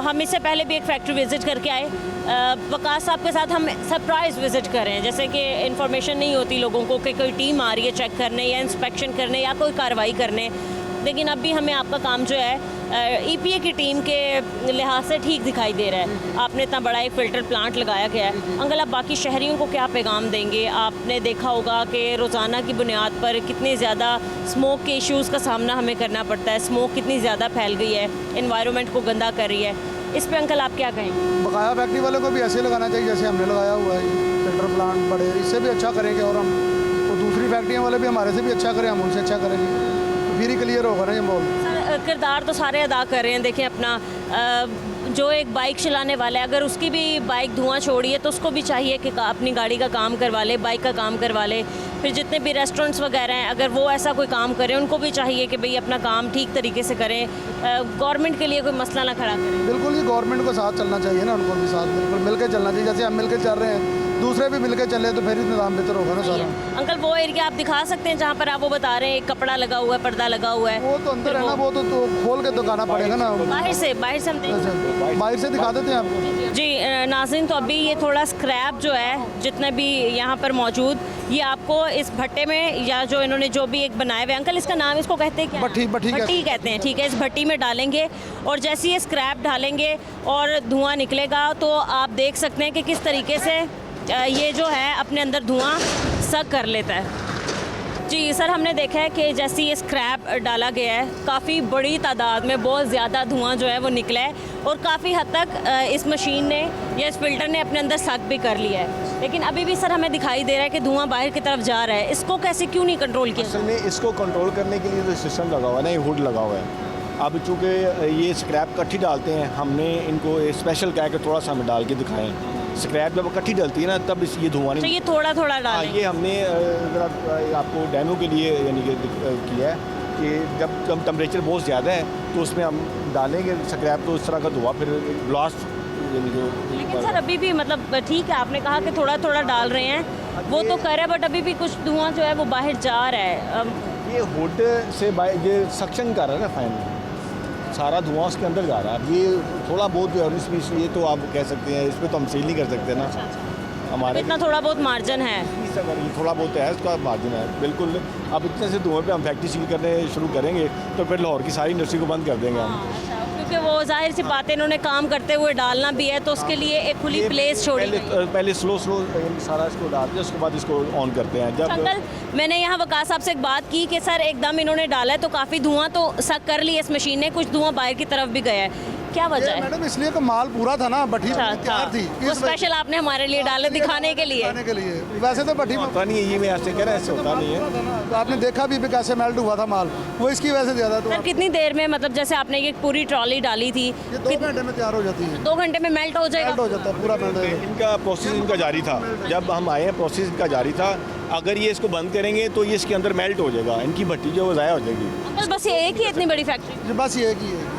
हम इससे पहले भी एक फैक्ट्री विज़िट करके आए, वकास साहब के साथ हम सरप्राइज़ विज़िट कर रहे हैं, जैसे कि इन्फॉर्मेशन नहीं होती लोगों को कि कोई टीम आ रही है चेक करने या इंस्पेक्शन करने या कोई कार्रवाई करने। लेकिन अब भी हमें आपका काम जो है EPA की टीम के लिहाज से ठीक दिखाई दे रहा है। आपने इतना बड़ा एक फ़िल्टर प्लांट लगाया गया है। अंकल आप बाकी शहरियों को क्या पैगाम देंगे? आपने देखा होगा कि रोज़ाना की बुनियाद पर कितने ज़्यादा स्मोक के इश्यूज़ का सामना हमें करना पड़ता है, स्मोक कितनी ज़्यादा फैल गई है, एनवायरनमेंट को गंदा कर रही है। इस पे अंकल आप क्या कहेंगे? बकाया फैक्ट्री वालों को भी ऐसे लगाना चाहिए जैसे हमने लगाया हुआ है फिल्टर प्लांट बड़े, इससे भी अच्छा करेंगे और हम तो दूसरी फैक्ट्रियाँ वाले भी हमारे से भी अच्छा करें, हम उनसे अच्छा करेंगे, फिर ही क्लियर होगा ना ये माहौल। सर किरदार तो सारे अदा कर रहे हैं। देखिए अपना जो एक बाइक चलाने वाला है, अगर उसकी भी बाइक धुआं छोड़ी है तो उसको भी चाहिए कि अपनी गाड़ी का काम करवा ले, बाइक का काम करवा ले। फिर जितने भी रेस्टोरेंट्स वगैरह हैं, अगर वो ऐसा कोई काम करें उनको भी चाहिए कि भाई अपना काम ठीक तरीके से करें, गवर्नमेंट के लिए कोई मसला ना खड़ा करें। बिल्कुल ये गवर्नमेंट को साथ चलना चाहिए ना, उनको भी साथ बिल्कुल मिल के चलना चाहिए। जैसे हम मिल के चल रहे हैं दूसरे भी मिलकर चले तो फिर ही निज़ाम बेहतर होगा ना सारा। अंकल वो एरिया आप दिखा सकते हैं जहाँ पर आप वो बता रहे हैं एक कपड़ा लगा हुआ है, पर्दा लगा हुआ है? वो तो अंदर है ना, वो तो खोल के दिखाना पड़ेगा ना। बाहर से हम देख अच्छा, बाहर से दिखा देते हैं आपको। जी नाज़रीन, तो अभी ये थोड़ा स्क्रैप जो है जितने भी यहाँ पर मौजूद, ये आपको इस भट्टे में या जो इन्होंने जो भी एक बनाए हुए, अंकल इसका नाम इसको कहते हैं क्या? भट्टी कहते हैं। ठीक है, इस भट्टी में डालेंगे और जैसे ये स्क्रैप डालेंगे और धुआं निकलेगा तो आप देख सकते हैं कि किस तरीके से ये जो है अपने अंदर धुआं सक कर लेता है। जी सर, हमने देखा है कि जैसे ये स्क्रैप डाला गया है काफ़ी बड़ी तादाद में बहुत ज़्यादा धुआं जो है वो निकला है और काफ़ी हद तक इस मशीन ने या इस फिल्टर ने अपने अंदर सक भी कर लिया है, लेकिन अभी भी सर हमें दिखाई दे रहा है कि धुआं बाहर की तरफ जा रहा है। इसको कैसे क्यों नहीं कंट्रोल किया? असल में इसको कंट्रोल करने के लिए जो सिस्टम लगा हुआ है ना, ये हुड लगा हुआ है। अब चूँकि ये स्क्रैप इकट्ठी डालते हैं, हमने इनको स्पेशल कह के थोड़ा सा हमें डाल के दिखाएँ। स्क्रैप जब इकट्ठी डलती है ना तब ये धुआं नहीं। तो ये थोड़ा थोड़ा डालें। ये हमने आपको डेमो के लिए यानी कि किया है कि जब कम टेम्परेचर बहुत ज़्यादा है तो उसमें हम डालेंगे स्क्रैप, तो इस तरह का धुआं फिर ब्लास्ट यानी कि। लेकिन सर अभी भी मतलब ठीक है, आपने कहा कि थोड़ा थोड़ा डाल रहे हैं, वो तो कर रहा है, बट अभी भी कुछ धुआं जो है वो बाहर जा रहा है। ये हुड से ये सक्शन कर रहा है ना फैन, सारा धुआं उसके अंदर जा रहा है। अब ये थोड़ा बहुत जो है इसमें, ये तो आप कह सकते हैं, इसमें तो हम सेल नहीं कर सकते ना। हमारे इतना थोड़ा बहुत मार्जिन है, ये थोड़ा बहुत है, इसका मार्जिन है बिल्कुल। अब इतने से धुएं पे हम फैक्ट्री सील करने शुरू करेंगे तो फिर लाहौर की सारी इंडस्ट्री को बंद कर देंगे हम। क्योंकि वो जाहिर सी बात है, इन्होंने काम करते हुए डालना भी है तो उसके लिए एक खुली प्लेस छोड़ी। पहले स्लो सारा इसको डालते हैं, उसके बाद इसको ऑन करते हैं। जब अंकल मैंने यहाँ वकास साहब से एक बात की कि सर एकदम इन्होंने डाला है तो काफ़ी धुआं तो सक कर लिया इस मशीन ने, कुछ धुआं बाहर की तरफ भी गया है, क्या वजह है? मैडम इसलिए कि माल पूरा था ना, भट्टी तैयार थी, वो स्पेशल आपने हमारे लिए डाले दिखाने के लिए। वैसे तो भट्टी होता नहीं है, ये मैं ऐसे कह रहा है, ऐसे होता नहीं है। आपने देखा भी कैसे मेल्ट हुआ था माल, वो इसकी वजह से ज़्यादा। तो सर कितनी देर में, मतलब जैसे आपने ये पूरी ट्रॉली डाली थी, ये 2 घंटे में तैयार हो जाती है। 2 घंटे में मेल्ट हो जाएगा? मेल्ट हो जाता है पूरा, मेल्ट हो जाता है। इनका प्रोसेस इनका जारी था, जब हम आए हैं प्रोसेस इनका जारी था। अगर ये इसको बंद करेंगे तो ये इसके अंदर मेल्ट हो जाएगा, इनकी भट्टी जो वो ज़ाया हो जाएगी। अंकल बस ये एक ही इतनी बड़ी फैक्ट्री? बस ये की है।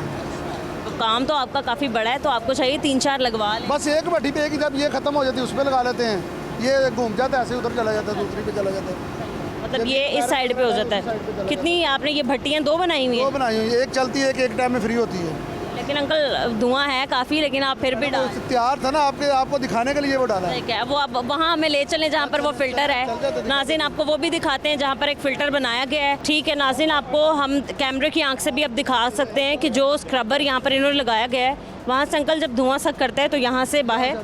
तो काम तो आपका काफ़ी बड़ा है, तो आपको चाहिए 3-4 लगवा लें। बस एक भट्टी पे एक ही, जब ये खत्म हो जाती है उस पर लगा लेते हैं, ये घूम जाता है ऐसे उधर चला जाता है, दूसरी पे चला जाता है। मतलब ये इस साइड पे हो जाता है। कितनी आपने ये भट्टियाँ 2 बनाई हुई 2 हैं? बनाई हुई है, एक चलती है, एक टाइम में फ्री होती है। लेकिन अंकल धुआं है काफ़ी, लेकिन आप फिर भी डाल तैयार था ना आपको दिखाने के लिए वो डाला है। क्या है वो, आप वहाँ हमें ले चलें जहाँ पर वो फ़िल्टर है। नाज़रीन आपको वो भी दिखाते हैं जहाँ पर एक फ़िल्टर बनाया गया है। ठीक है नाज़रीन, आपको हम कैमरे की आंख से भी अब दिखा सकते हैं कि जो स्क्रबर यहाँ पर इन्होंने लगाया गया है, वहाँ से अंकल जब धुआं सक करता है तो यहाँ से बाहर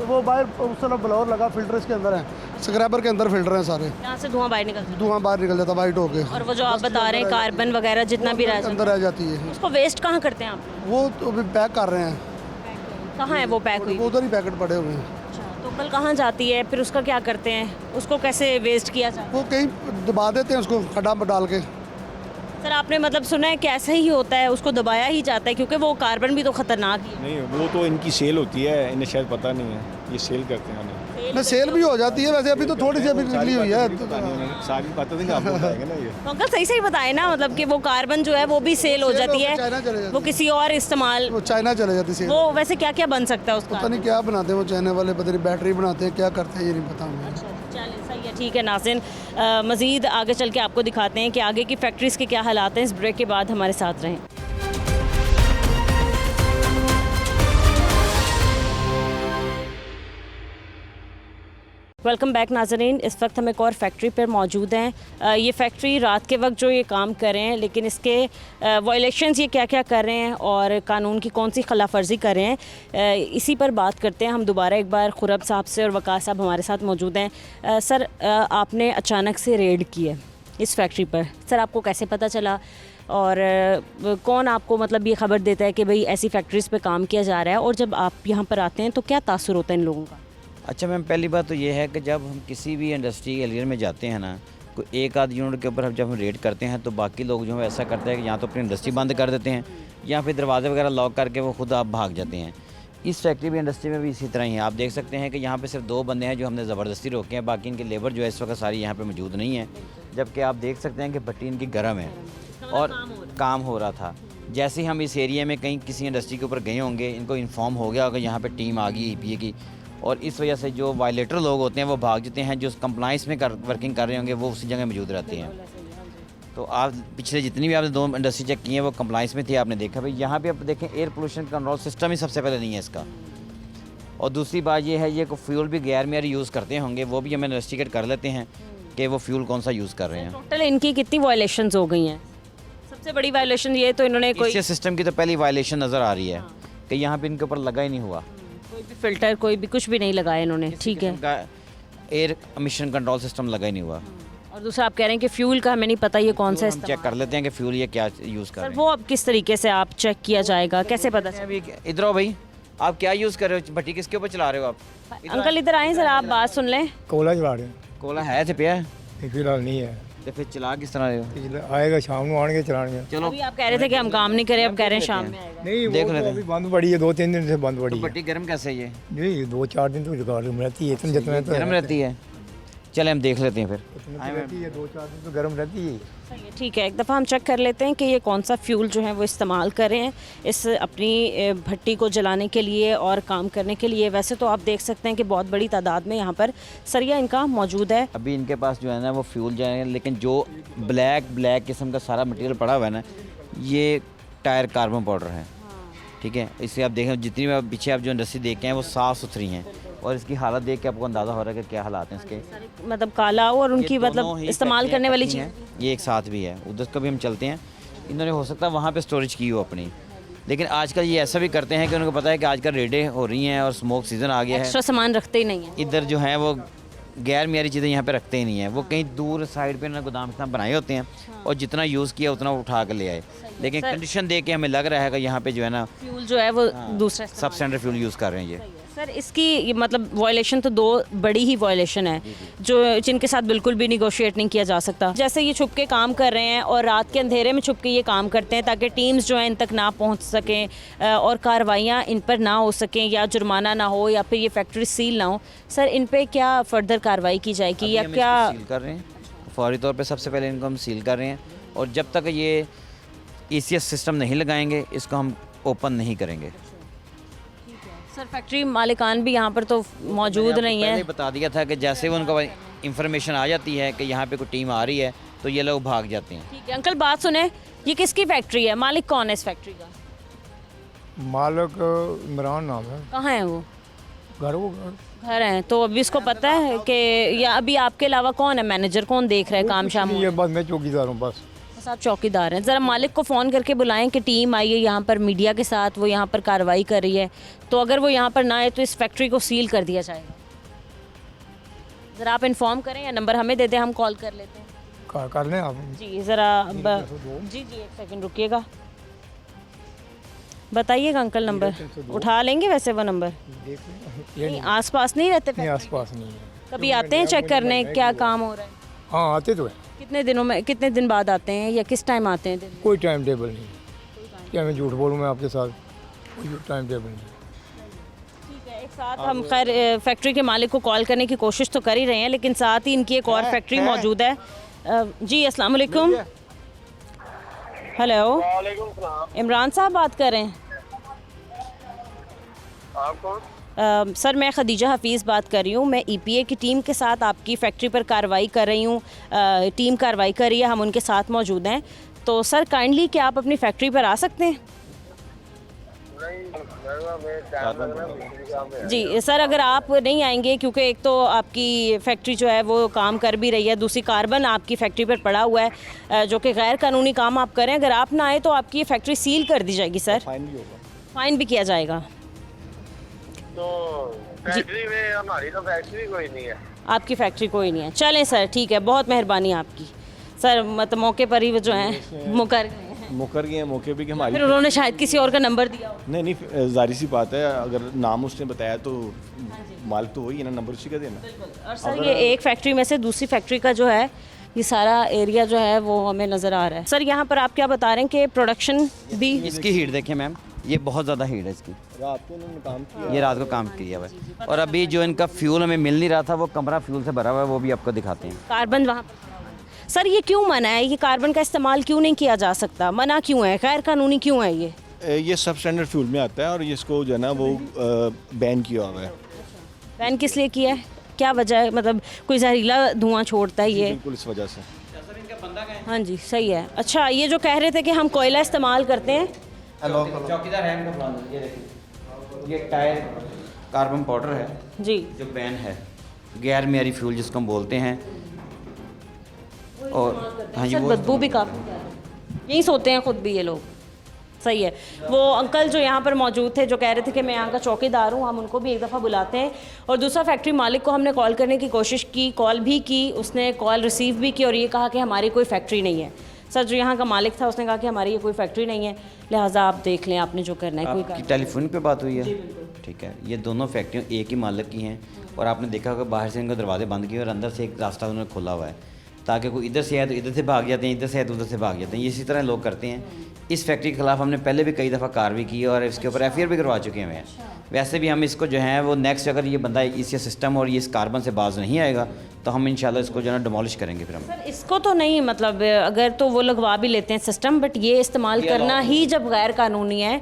वो बाहर उस तरफ ब्लोअर लगा, फिल्टर इसके अंदर है, स्क्रैबर के अंदर फिल्टर हैं सारे, यहाँ से धुआं बाहर निकलता है। धुआं बाहर निकल जाता है वाइट होके। और वो जो आप बता रहे हैं कार्बन वगैरह जितना भी अंदर रह जाती है, उसको वेस्ट कहाँ करते हैं आप? वो तो अभी पैक कर रहे हैं। कहाँ है वो पैक हुई? वो उधर ही पैकेट पड़े हुए हैं। तो कल कहाँ जाती है, फिर उसका क्या करते हैं, उसको कैसे वेस्ट किया जाता है? वो कहीं दबा देते हैं उसको खड्डा में डाल के। सर आपने मतलब सुना है कि ऐसा ही होता है, उसको दबाया ही जाता है क्योंकि वो कार्बन भी तो खतरनाक ही है। नहीं, वो तो इनकी सेल होती है, इन्हें शायद पता नहीं है, ये सेल करते हैं। ना सेल भी हो जाती है वैसे, अभी तो थोड़ी सी अभी निकली हुई है। सारी बातें नहीं आपको बताएंगे ना ये। तो अंकल सही सही बताए ना, मतलब कि वो कार्बन जो है वो भी सेल हो जाती है, चाइना चले जाती वो किसी और इस्तेमाल, वो चाइना चले जाती है। वो वैसे क्या क्या बन सकता है उसका? पता नहीं क्या बनाते हैं वो चाइना वाले, पता नहीं बैटरी बनाते हैं, क्या करते हैं ये नहीं पता हमें। चलिए सही है, ठीक है नाज़रीन, मज़ीद आगे चल के आपको दिखाते हैं कि आगे की फैक्ट्रीज़ के क्या हालात हैं। इस ब्रेक के बाद हमारे साथ रहें। वेलकम बैक नाज़रीन, इस वक्त हम एक और फैक्ट्री पर मौजूद हैं। ये फैक्ट्री रात के वक्त जो ये काम कर रहे हैं, लेकिन इसके वायलेशंस ये क्या क्या कर रहे हैं और कानून की कौन सी खिलाफ वर्जी कर रहे हैं, इसी पर बात करते हैं हम दोबारा एक बार। खुरब साहब से और वकास साहब हमारे साथ मौजूद हैं। सर आपने अचानक से रेड की है इस फैक्ट्री पर, सर आपको कैसे पता चला और कौन आपको मतलब ये ख़बर देता है कि भाई ऐसी फैक्ट्रीज़ पे काम किया जा रहा है, और जब आप यहाँ पर आते हैं तो क्या तासुर होता है इन लोगों का? अच्छा मैम, पहली बात तो ये है कि जब हम किसी भी इंडस्ट्री एरिया में जाते हैं ना, कोई एक आध यूनिट के ऊपर जब हम रेड करते हैं तो बाकी लोग जो है ऐसा करते हैं कि यहाँ तो अपनी इंडस्ट्री बंद कर देते हैं या फिर दरवाजे वगैरह लॉक करके वो खुद आप भाग जाते हैं। इस फैक्ट्री भी इंडस्ट्री में भी इसी तरह ही है। आप देख सकते हैं कि यहाँ पे सिर्फ 2 बंदे हैं जो हमने ज़बरदस्ती रोके हैं, बाकी इनकी लेबर जो है इस वक्त सारी यहाँ पे मौजूद नहीं है, जबकि आप देख सकते हैं कि भट्टी इनकी गर्म है और काम हो रहा था। जैसे ही हम इस एरिया में कहीं किसी इंडस्ट्री के ऊपर गए होंगे, इनको इन्फॉर्म हो गया होगा यहाँ पे टीम आ गई EPA की, और इस वजह से जो वायलेटर लोग होते हैं वो भाग जाते हैं, जो कंप्लाइंस में वर्किंग कर रहे होंगे वो उसी जगह मौजूद रहते हैं। तो आप पिछले जितनी भी आपने 2 इंडस्ट्री चेक की हैं वो कंप्लाइंस में थी, आपने देखा भाई यहाँ पे आप देखें एयर पोल्यूशन कंट्रोल सिस्टम ही सबसे पहले नहीं है इसका। और दूसरी बात ये है ये को फ्यूल भी गैर मेयारी यूज़ करते होंगे, वो भी हमें इन्वेस्टिगेट कर लेते हैं कि वो फ्यूल कौन सा यूज़ कर रहे हैं। टोटल इनकी कितनी वायलेशंस हो गई हैं? सबसे बड़ी वायलेशन ये तो इन्होंने कोई इस सिस्टम की तो पहली वायलेशन नज़र आ रही है कि यहाँ पे इनके ऊपर लगा ही नहीं हुआ, कोई भी फिल्टर कोई भी कुछ भी नहीं लगाया इन्होंने, ठीक है। एयर एमिशन कंट्रोल सिस्टम लगा ही नहीं हुआ। और दूसरा आप कह रहे हैं कि फ्यूल का हमें नहीं पता ये कौन सा हम चेक इस्तेमाल, कर लेते हैं कि फ्यूल ये क्या यूज़ कर सर रहे वो अब किस तरीके से आप चेक किया जाएगा, कैसे पता हैं। अभी इधर आओ भाई, आप क्या यूज़ कर रहे हो, भट्टी किसके ऊपर चला रहे हो आप? अंकल इधर आए सर, आप बात सुन लें। कोला चला रहे कोला है थे पिया हैं फिलहाल नहीं है, तो फिर चला किस तरह रहे हो? आएगा शाम को आने के चलाने। चलो अभी आप कह रहे थे कि हम काम नहीं करें, अब कह रहे हैं शाम में आएगा। नहीं देख वो लेते तो हैं। अभी बंद पड़ी है, 2-3 दिन से बंद पड़ी है। भट्टी गर्म कैसे है ये? नहीं 2-4 दिन तो गर्म रहती है, इतना जितना तो गर्म रहती है, चले हम देख लेते हैं फिर। रहती है, 2-4 दिन तो गर्म रहती है। सही है, ठीक है, एक दफ़ा हम चेक कर लेते हैं कि ये कौन सा फ्यूल जो है वो इस्तेमाल कर रहे हैं इस अपनी भट्टी को जलाने के लिए और काम करने के लिए। वैसे तो आप देख सकते हैं कि बहुत बड़ी तादाद में यहाँ पर सरिया इनका मौजूद है। अभी इनके पास जो है ना वो फ्यूल जो है, लेकिन जो ब्लैक किस्म का सारा मटेरियल पड़ा हुआ है ना ये टायर कार्बन पाउडर है, ठीक है। इससे आप देखें जितनी भी पीछे आप जो इंडस्ट्री देख के हैं वो साफ़ सुथरी हैं और इसकी हालत देख के आपको अंदाज़ा हो रहा है कि क्या हालात हैं इसके। मतलब काला और उनकी ये दोनों मतलब ही इस्तेमाल फैक्ट्रियाँ करने वाली इकट्ठी चीज़ हैं, ये एक साथ भी है। उधर का भी हम चलते हैं, इन्होंने हो सकता है वहाँ पे स्टोरेज की हो अपनी, लेकिन आजकल ये ऐसा भी करते हैं कि उनको पता है कि आजकल रेडें हो रही हैं और स्मोक सीज़न आ गया है। एक्स्ट्रा सामान रखते ही नहीं है। इधर जो है वो गैर मेयारी चीज़ें यहाँ पे रखते ही नहीं है, वो कहीं दूर साइड पे ना गोदाम के बनाए होते हैं और जितना यूज़ किया उतना उठा कर ले आए। लेकिन कंडीशन देख के हमें लग रहा है कि यहाँ पे जो है ना फ्यूल जो है वो दूसरा सब स्टैंडर्ड फ्यूल यूज़ कर रहे हैं ये। सर इसकी ये मतलब वायलेशन तो 2 बड़ी ही वायलेशन है जो जिनके साथ बिल्कुल भी निगोशिएट नहीं किया जा सकता। जैसे ये छुप के काम कर रहे हैं और रात के अंधेरे में छुप के ये काम करते हैं ताकि टीम्स जो है इन तक ना पहुंच सकें और कार्रवाइयाँ इन पर ना हो सकें या जुर्माना ना हो या फिर ये फैक्ट्री सील ना हो। सर इन पे क्या फर्दर कार्रवाई की जाएगी या हम क्या? इसको सील कर रहे हैं फौरी तौर पे, सबसे पहले इनको हम सील कर रहे हैं और जब तक ये ECS सिस्टम नहीं लगाएंगे इसको हम ओपन नहीं करेंगे। सर फैक्ट्री मालिकान भी यहाँ पर तो मौजूद नहीं पहले है। ही बता दिया था कि जैसे ही उनको इंफॉर्मेशन आ जाती है कि यहाँ पे कोई टीम आ रही है तो ये लोग भाग जाते हैं। ठीक है अंकल बात सुने, ये किसकी फैक्ट्री है, मालिक कौन है इस फैक्ट्री का? मालिक इमरान नाम है, कहाँ है वो? घर है तो अभी इसको पता है कि या अभी आपके अलावा कौन है मैनेजर, कौन देख रहा है काम शाम? ये बस मैं चौकीदार हूँ बस। बस आप चौकीदार हैं। ज़रा मालिक को फ़ोन करके बुलाएं कि टीम आई है यहाँ पर मीडिया के साथ, वो यहाँ पर कार्रवाई कर रही है, तो अगर वो यहाँ पर ना आए तो इस फैक्ट्री को सील कर दिया जाएगा। ज़रा आप इन्फॉर्म करें या नंबर हमें दे दें, हम कॉल कर लेते हैं। कर लें आप। जी ज़रा जी एक सेकंड रुकिएगा, बताइएगा अंकल नंबर उठा लेंगे वैसे वो नंबर? नहीं आसपास नहीं रहते नहीं फैक्ट्री? आसपास नहीं है। कभी आते हैं चेक करने क्या काम हो रहा है? हाँ आते तो है, कितने दिनों में, कितने दिन बाद आते हैं या किस टाइम आते हैं दिन में? कोई टाइम टेबल नहीं। क्या मैं झूठ बोलूँ मैं आपके साथ, कोई टाइम टेबल नहीं। ठीक है, एक साथ हम खैर फैक्ट्री के मालिक को कॉल करने की कोशिश तो कर ही रहे हैं, लेकिन साथ ही इनकी एक और फैक्ट्री मौजूद है। जी अस्सलाम वालेकुम। हेलो इमरान साहब बात कर रहे हैं? आप कौन? सर मैं खदीजा हफीज़ बात कर रही हूँ। मैं EPA की टीम के साथ आपकी फैक्ट्री पर कार्रवाई कर रही हूँ। टीम कार्रवाई कर रही है, हम उनके साथ मौजूद हैं। तो सर काइंडली क्या आप अपनी फैक्ट्री पर आ सकते हैं? जी सर अगर आप नहीं आएंगे, क्योंकि एक तो आपकी फैक्ट्री जो है वो काम कर भी रही है, दूसरी कार्बन आपकी फैक्ट्री पर पड़ा हुआ है जो कि गैर कानूनी काम आप करें। अगर आप ना आए तो आपकी ये फैक्ट्री सील कर दी जाएगी सर, फाइन भी किया जाएगा। तो फैक्ट्री में हमारी तो फैक्ट्री कोई नहीं है। आपकी फैक्ट्री कोई नहीं है, चलें सर ठीक है, बहुत मेहरबानी आपकी सर। मतलब मौके पर ही वो जो हैं मुकर गए हैं मौके पे कि हमारी फिर उन्होंने शायद किसी और का नंबर दिया हो। नहीं जाहिर सी बात है, अगर नाम उसने बताया तो मालिक तो वही है ना, नंबर उसी का देना। और सर ये एक फैक्ट्री में से दूसरी फैक्ट्री का जो है ये सारा एरिया जो है वो हमें नज़र आ रहा है। सर यहाँ पर आप क्या बता रहे हैं कि प्रोडक्शन भी इसकी हीट देखें मैम, ये बहुत ज़्यादा हीट है इसकी, रात को उन्होंने काम किया, ये रात को काम किया हुआ है। और अभी जो इनका फ्यूल हमें मिल नहीं रहा था वो कमरा फ्यूल से भरा हुआ है, वो भी आपको दिखाते हैं। कार्बन वहाँ पर सर ये क्यों मना है, ये कार्बन का इस्तेमाल क्यों नहीं किया जा सकता, मना क्यों है, गैर कानूनी क्यों है ये? ये सब स्टैंडर्ड फ्यूल में आता है और इसको जो है ना वो बैन किया हुआ है। बैन किस लिए किया है, क्या वजह है, मतलब कोई जहरीला धुआं छोड़ता है ये? बिल्कुल इस वजह से। हाँ जी सही है। अच्छा, ये जो कह रहे थे कि हम कोयला इस्तेमाल करते हैं, चौकीदार है इनका प्लान, ये देखिए, ये टायर कार्बन पाउडर है जी जो बैन है, गैर मेरी फ्यूल जिसको हम बोलते हैं। और हाँ जी, सर वो बदबू भी काफ़ी, यहीं सोते हैं खुद भी ये लोग। सही है। वो अंकल जो यहाँ पर मौजूद थे जो कह रहे थे कि मैं यहाँ का चौकीदार हूँ, हम उनको भी एक दफ़ा बुलाते हैं। और दूसरा, फैक्ट्री मालिक को हमने कॉल करने की कोशिश की, कॉल भी की, उसने कॉल रिसीव भी की और ये कहा कि हमारी कोई फैक्ट्री नहीं है। सर जो यहाँ का मालिक था उसने कहा कि हमारी ये कोई फैक्ट्री नहीं है, लिहाजा आप देख लें आपने जो करना है। कोई आपकी टेलीफोन पे बात हुई है? ठीक है, ये दोनों फैक्ट्रियाँ एक ही मालिक की हैं और आपने देखा होगा बाहर से इनके दरवाजे बंद किए और अंदर से एक रास्ता उन्होंने खोला हुआ है ताकि कोई इधर से आए तो इधर से भाग जाते हैं, इधर से आए तो उधर से भाग जाते हैं। इसी तरह लोग करते हैं। इस फैक्ट्री के खिलाफ हमने पहले भी कई दफ़ा कार्रवाई की और इसके ऊपर FIR भी करवा चुके हैं। वैसे भी हम इसको जो है वो नेक्स्ट, अगर ये बंदा इस सिस्टम और ये इस कार्बन से बाज नहीं आएगा तो हम इंशाल्लाह इसको जो है डिमोलिश करेंगे। फिर हम सर इसको तो नहीं, मतलब अगर तो वो लगवा भी लेते हैं सिस्टम, बट ये इस्तेमाल करना ही जब गैर कानूनी है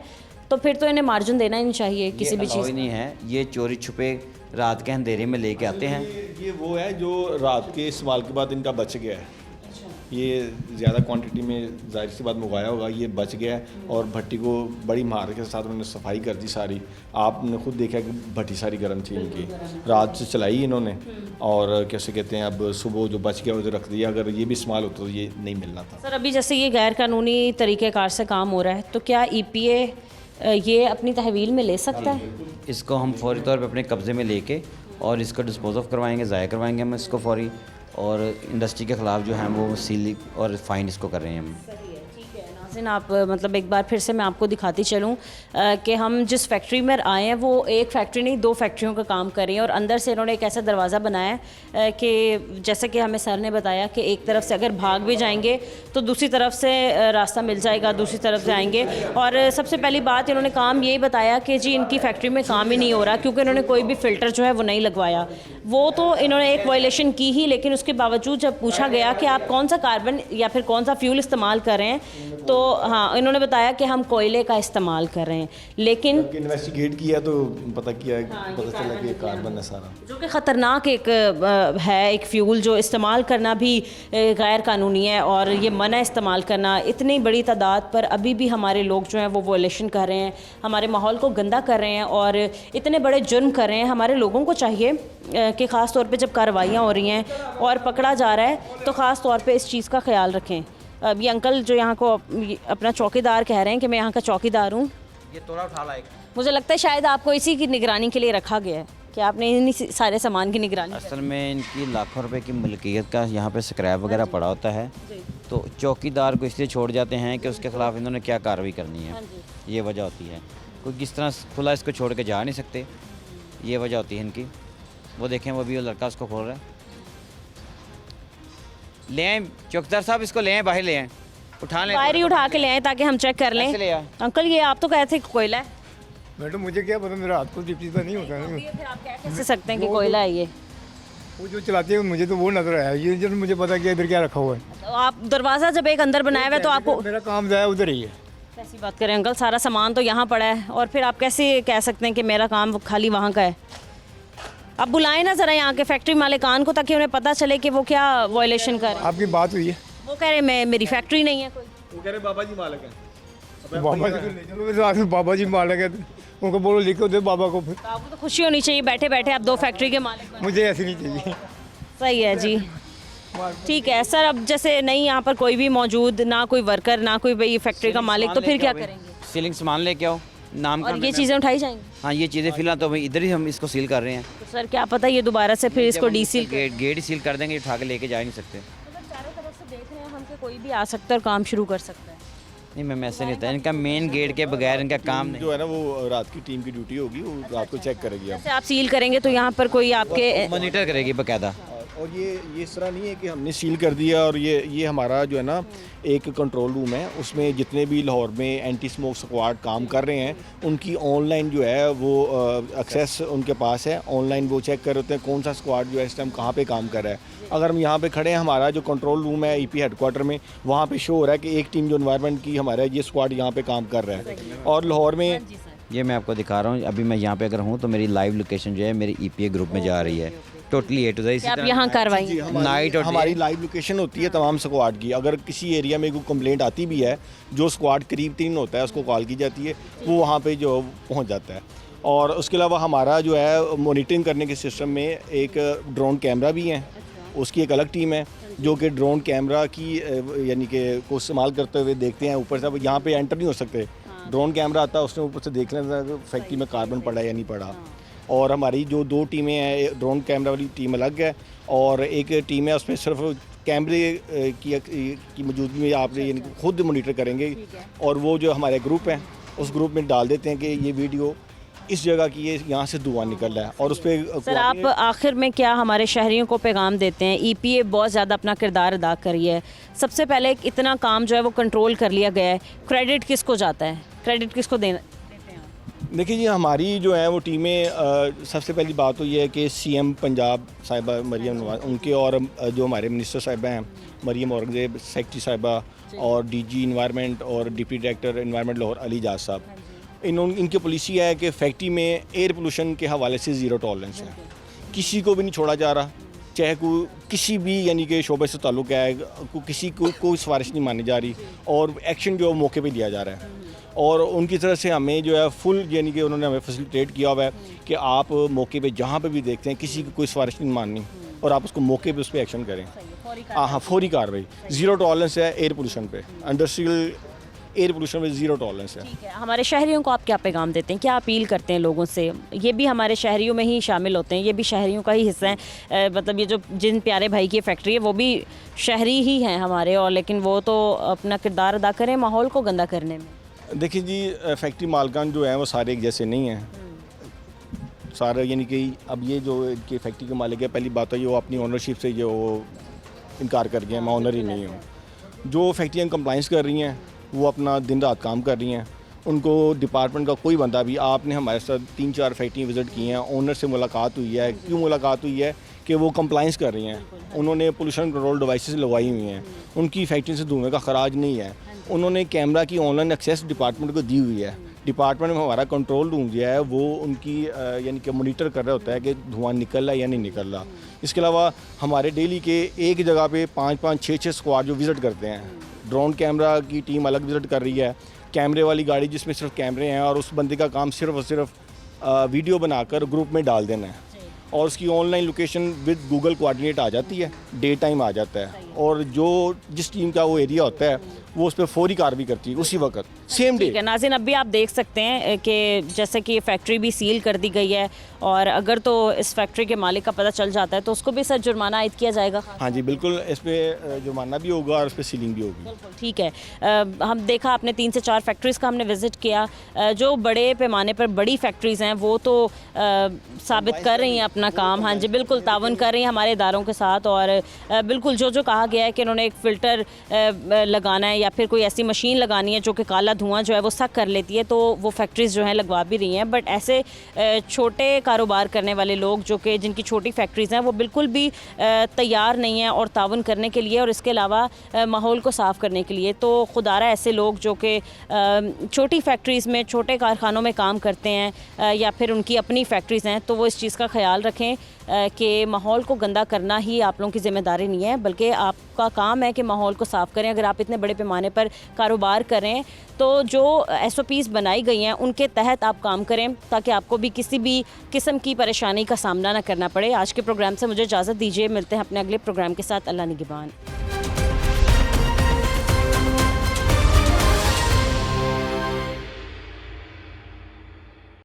तो फिर तो इन्हें मार्जिन देना ही नहीं चाहिए किसी भी चीज़। नहीं है, ये चोरी छुपे रात के अंधेरे में लेके आते हैं। ये वो है जो रात के इस्तेमाल के बाद इनका बच गया है। ये ज़्यादा क्वांटिटी में जाहिर सी बात मंगाया होगा, ये बच गया है और भट्टी को बड़ी मार के साथ उन्होंने सफाई कर दी सारी। आपने खुद देखा कि भट्टी सारी गर्म थी इनकी, रात से चलाई इन्होंने और कैसे कहते हैं अब सुबह जो बच गया उधर रख दिया। अगर ये भी इस्तेमाल होता तो ये नहीं मिलना था। सर अभी जैसे ये गैर कानूनी तरीक़ेकार से काम हो रहा है तो क्या EPA ये अपनी तहवील में ले सकता है? इसको हम फौरी तौर पे अपने कब्ज़े में लेके और इसको डिस्पोज ऑफ करवाएंगे, ज़ाया करवाएंगे हम इसको फौरी। और इंडस्ट्री के ख़िलाफ़ जो है वो सील और फाइन इसको कर रहे हैं हम। नाज़रीन आप मतलब एक बार फिर से मैं आपको दिखाती चलूँ कि हम जिस फैक्ट्री में आए हैं वो एक फैक्ट्री नहीं 2 फैक्ट्रियों का काम कर रही हैं और अंदर से इन्होंने एक ऐसा दरवाज़ा बनाया है कि जैसे कि हमें सर ने बताया कि एक तरफ से अगर भाग भी जाएंगे तो दूसरी तरफ से रास्ता मिल जाएगा, दूसरी तरफ जाएंगे। और सबसे पहली बात इन्होंने काम यही बताया कि जी इनकी फैक्ट्री में काम ही नहीं हो रहा क्योंकि इन्होंने कोई भी फ़िल्टर जो है वो नहीं लगवाया। वो तो इन्होंने एक वायलेशन की ही, लेकिन उसके बावजूद जब पूछा गया कि आप कौन सा कार्बन या फिर कौन सा फ्यूल इस्तेमाल कर रहे हैं तो हाँ इन्होंने बताया कि हम कोयले का इस्तेमाल कर रहे हैं। लेकिन इन्वेस्टिगेट किया तो पता चला कि कार्बन है सारा, जो कि ख़तरनाक एक है, एक फ्यूल जो इस्तेमाल करना भी गैर कानूनी है और ये मना इस्तेमाल करना। इतनी बड़ी तादाद पर अभी भी हमारे लोग जो हैं वो वायलेशन कर रहे हैं, हमारे माहौल को गंदा कर रहे हैं और इतने बड़े जुर्म कर रहे हैं। हमारे लोगों को चाहिए कि ख़ास तौर पे जब कार्रवाइयाँ हो रही हैं और पकड़ा जा रहा है तो ख़ास तौर पे इस चीज़ का ख्याल रखें। अब ये अंकल जो यहाँ को अपना चौकीदार कह रहे हैं कि मैं यहाँ का चौकीदार हूँ, ये तोड़ा उठा लाएगा। मुझे लगता है शायद आपको इसी की निगरानी के लिए रखा गया है कि आपने इन्हीं सारे सामान की निगरानी। असल में इनकी लाखों रुपए की मलकियत का यहाँ पे स्क्रैप वगैरह पड़ा होता है तो चौकीदार को इसलिए छोड़ जाते हैं कि उसके ख़िलाफ़ इन्होंने क्या कार्रवाई करनी है, ये वजह होती है। कोई किस तरह खुला इसको छोड़ के जा नहीं सकते, ये वजह होती है इनकी। वो देखें वो भी वो लड़का उसको खोल रहा है। ले आए चौकीदार साहब, इसको ले आए, बाहर ले आए, उठा लें, बाहर ही उठा के ले आए ताकि हम चेक कर ऐसे ले लें। आए। अंकल ये आप तो कहे थे कोयला है, मैडम मुझे क्या पता, मेरा हाथ को डिप्टी नहीं होता है। फिर आप कह कैसे सकते हैं कि कोयला है ये? वो जो चलाते हैं मुझे तो वो नजर आया, ये जो मुझे पता कि इधर क्या रखा हुआ है। तो आप दरवाज़ा जब एक अंदर बनाया हुआ है तो आपको मेरा काम जाए उधर ही है। कैसी बात करें अंकल, सारा सामान तो यहाँ पड़ा है और फिर आप कैसे कह सकते हैं कि मेरा काम खाली वहाँ का है? आप बुलाएं ना ज़रा यहाँ के फैक्ट्री मालिकान को ताकि उन्हें पता चले कि वो क्या वायलेशन कर रहे हैं। आपकी बात हुई है? वो कह रहे मैं मेरी फैक्ट्री नहीं है कोई। वो कह रहे बाबा जी मालिक है। बाबा जी को ले चलो मेरे साथ में, बाबा जी मालिक है, उनको बोलो लिखो दे बाबा को। फिर तो आपको तो खुशी होनी चाहिए, बैठे बैठे आप 2 फैक्ट्री के मालिक बने। मुझे ऐसी नहीं चाहिए। सही है जी, ठीक है सर। अब जैसे नहीं यहाँ पर कोई भी मौजूद, ना कोई वर्कर, ना कोई भाई फैक्ट्री का मालिक, तो फिर क्या करेंगे? सीलिंग सामान लेके आओ, नाम का और ये चीज़ें उठाई जाएंगी? हाँ ये चीज़ें फिलहाल तो भाई इधर ही हम इसको सील कर रहे हैं। तो सर क्या पता ये दोबारा से फिर इसको डीसील गेट ही सील कर देंगे, उठा के लेके जा नहीं सकते। चारों तरफ से देख रहे हैं हम कि कोई भी आ सकता है और काम शुरू कर सकता है। नहीं मैम ऐसे नहीं होता, इनका मेन गेट के बगैर इनका काम नहीं। जो है ना वो रात की टीम की ड्यूटी होगी, वो रात को चेक करेगी। जैसे आप सील करेंगे तो यहाँ पर कोई आपके मॉनिटर करेगी बाकायदा। और ये इस तरह नहीं है कि हमने सील कर दिया और ये हमारा जो है ना एक कंट्रोल रूम है, उसमें जितने भी लाहौर में एंटी स्मोक स्क्वाड काम कर रहे हैं उनकी ऑनलाइन जो है वो एक्सेस उनके पास है। ऑनलाइन वो चेक कर रहे होते हैं कौन सा स्क्वाड जो है इस टाइम कहाँ पे काम कर रहा है। अगर हम यहाँ पे खड़े हैं, हमारा जो कंट्रोल रूम है EP हेडक्वार्टर में, वहाँ पे शो हो रहा है कि एक टीम जो एनवायरनमेंट की हमारा ये स्क्वाड यहाँ पे काम कर रहा है। और लाहौर में ये मैं आपको दिखा रहा हूँ, अभी मैं यहाँ पे अगर हूँ तो मेरी लाइव लोकेशन जो है मेरी EPA ग्रुप में जा रही है टोटली A to Z। आप यहाँ कार्रवाई जी, नाइट और हमारी लाइव लोकेशन होती है तमाम स्क्वाड की। अगर किसी एरिया में कोई कंप्लेंट आती भी है, जो स्क्वाड करीब 3 होता है उसको कॉल की जाती है, वो वहाँ पे जो पहुँच जाता है। और उसके अलावा हमारा जो है मॉनिटरिंग करने के सिस्टम में एक ड्रोन कैमरा भी है, उसकी एक अलग टीम है जो कि ड्रोन कैमरा की यानी कि को इस्तेमाल करते हुए देखते हैं ऊपर से। अब यहाँ पे एंटर नहीं हो सकते, ड्रोन कैमरा आता है, उसने ऊपर से देख लेना फैक्ट्री में कार्बन पड़ा है या नहीं पड़ा। और हमारी जो 2 टीमें हैं, ड्रोन कैमरा वाली टीम अलग है और एक टीम है उसमें सिर्फ कैमरे की मौजूदगी में आप यानी खुद मॉनिटर करेंगे और वो जो हमारे ग्रुप हैं उस ग्रुप में डाल देते हैं कि ये वीडियो इस जगह की है, यहाँ से धुआं निकल रहा है। और उस पर सर आप आखिर में क्या हमारे शहरियों को पैगाम देते हैं? EPA बहुत ज़्यादा अपना किरदार अदा कर रही है। सबसे पहले इतना काम जो है वो कंट्रोल कर लिया गया है, क्रेडिट किसको जाता है, क्रेडिट किसको देना? देखिए जी, हमारी जो है वो टीमें सबसे पहली बात तो ये है कि CM पंजाब साहिबा मरियम नवाज उनके और जो हमारे मिनिस्टर साहिबा हैं मरियम औरंगजेब, सेक्रेटरी साहिबा और DG इन्वायरमेंट और deputy director environment Lahore Ali जाज साहब, इनकी पॉलिसी है कि फैक्ट्री में एयर पोल्यूशन के हवाले से ज़ीरो टॉलरेंस है। किसी को भी नहीं छोड़ा जा रहा, चाहे कोई किसी भी यानी कि शोबे से ताल्लुक़ है, किसी को कोई सिफारिश नहीं मानी जा रही और एक्शन जो मौके पे लिया जा रहा है। और उनकी तरफ से हमें जो है फुल यानी कि उन्होंने हमें फैसिलिटेट किया हुआ है कि आप मौके पे जहाँ पे भी देखते हैं किसी की कोई सिफारिश नहीं माननी और आप उसको मौके पे उस पर एक्शन करें। हाँ, फौरी कार्रवाई, ज़ीरो टॉलरेंस है एयर पोल्यूशन पे, इंडस्ट्रियल एयर पोल्यूशन में ज़ीरो टॉलरेंस है। ठीक है, हमारे शहरियों को आप क्या पैगाम देते हैं, क्या अपील करते हैं लोगों से? ये भी हमारे शहरियों में ही शामिल होते हैं, ये भी शहरियों का ही हिस्सा है। मतलब ये जो जिन प्यारे भाई की फैक्ट्री है वो भी शहरी ही हैं हमारे, और लेकिन वो तो अपना किरदार अदा करें माहौल को गंदा करने में। देखिए जी, फैक्ट्री मालकान जो हैं वो सारे एक जैसे नहीं हैं सारे, यानी कि अब ये जो इनकी फैक्ट्री के मालिक है, पहली बात तो ये वो अपनी ओनरशिप से ये वो इनकार कर गए हैं, मैं ओनर ही नहीं हूँ। जो फैक्ट्रियाँ कंप्लाइंस कर रही हैं वो अपना दिन रात काम कर रही हैं, उनको डिपार्टमेंट का कोई बंदा भी, आपने हमारे साथ 3-4 फैक्ट्री विज़िट की हैं, ओनर से मुलाकात हुई है। क्यों मुलाकात हुई है? कि वो कंप्लाइंस कर रही हैं, उन्होंने पोल्यूशन कंट्रोल डिवाइसेस लगवाई हुई हैं, उनकी फैक्ट्री से धुएँ का खराज नहीं है, उन्होंने कैमरा की ऑनलाइन एक्सेस डिपार्टमेंट को दी हुई है। डिपार्टमेंट में हमारा कंट्रोल रूम जो है वो उनकी यानी कि मॉनिटर कर रहा होता है कि धुआं निकल रहा है या नहीं निकल रहा। इसके अलावा हमारे डेली के एक जगह पे 5-5, 6-6 स्क्वाड जो विज़िट करते हैं, ड्रोन कैमरा की टीम अलग विज़िट कर रही है, कैमरे वाली गाड़ी जिसमें सिर्फ कैमरे हैं और उस बंदे का काम सिर्फ और सिर्फ वीडियो बनाकर ग्रुप में डाल देना है और उसकी online location with Google coordinate आ जाती है, डे टाइम आ जाता है और जो जिस टीम का वो एरिया होता है वो उस पर फौरी कार्रवाई करती है उसी वक्त, सेम डे। ठीक है नाज़रीन, अब भी आप देख सकते हैं कि जैसे कि फैक्ट्री भी सील कर दी गई है और अगर तो इस फैक्ट्री के मालिक का पता चल जाता है तो उसको भी सर जुर्माना आयद किया जाएगा। हाँ जी बिल्कुल, इस पर जुर्माना भी होगा और इस पर सीलिंग भी होगी। ठीक है, हम देखा आपने 3 से 4 फैक्ट्रीज़ का हमने विज़िट किया। जो बड़े पैमाने पर बड़ी फैक्ट्रीज़ हैं वो तो साबित कर रही हैं अपना काम, हाँ जी बिल्कुल तावन कर रही हैं हमारे इदारों के साथ और बिल्कुल जो जो कहा गया है कि उन्होंने एक फ़िल्टर लगाना है या फिर कोई ऐसी मशीन लगानी है जो कि काला धुआं जो है वो सक कर लेती है, तो वो फैक्ट्रीज़ जो हैं लगवा भी रही हैं। बट ऐसे छोटे कारोबार करने वाले लोग जो कि जिनकी छोटी फैक्ट्रीज़ हैं वो बिल्कुल भी तैयार नहीं हैं और तावन करने के लिए और इसके अलावा माहौल को साफ़ करने के लिए। तो खुदारा ऐसे लोग जो कि छोटी फैक्ट्रीज़ में, छोटे कारखानों में काम करते हैं या फिर उनकी अपनी फैक्ट्रीज़ हैं, तो वो इस चीज़ का ख्याल रखें कि माहौल को गंदा करना ही आप लोगों की ज़िम्मेदारी नहीं है, बल्कि आपका काम है कि माहौल को साफ़ करें। अगर आप इतने बड़े पैमाने पर कारोबार करें तो जो SOPs बनाई गई हैं उनके तहत आप काम करें ताकि आपको भी किसी भी किस्म की परेशानी का सामना ना करना पड़े। आज के प्रोग्राम से मुझे इजाज़त दीजिए, मिलते हैं अपने अगले प्रोग्राम के साथ। अल्लाह निगहबान।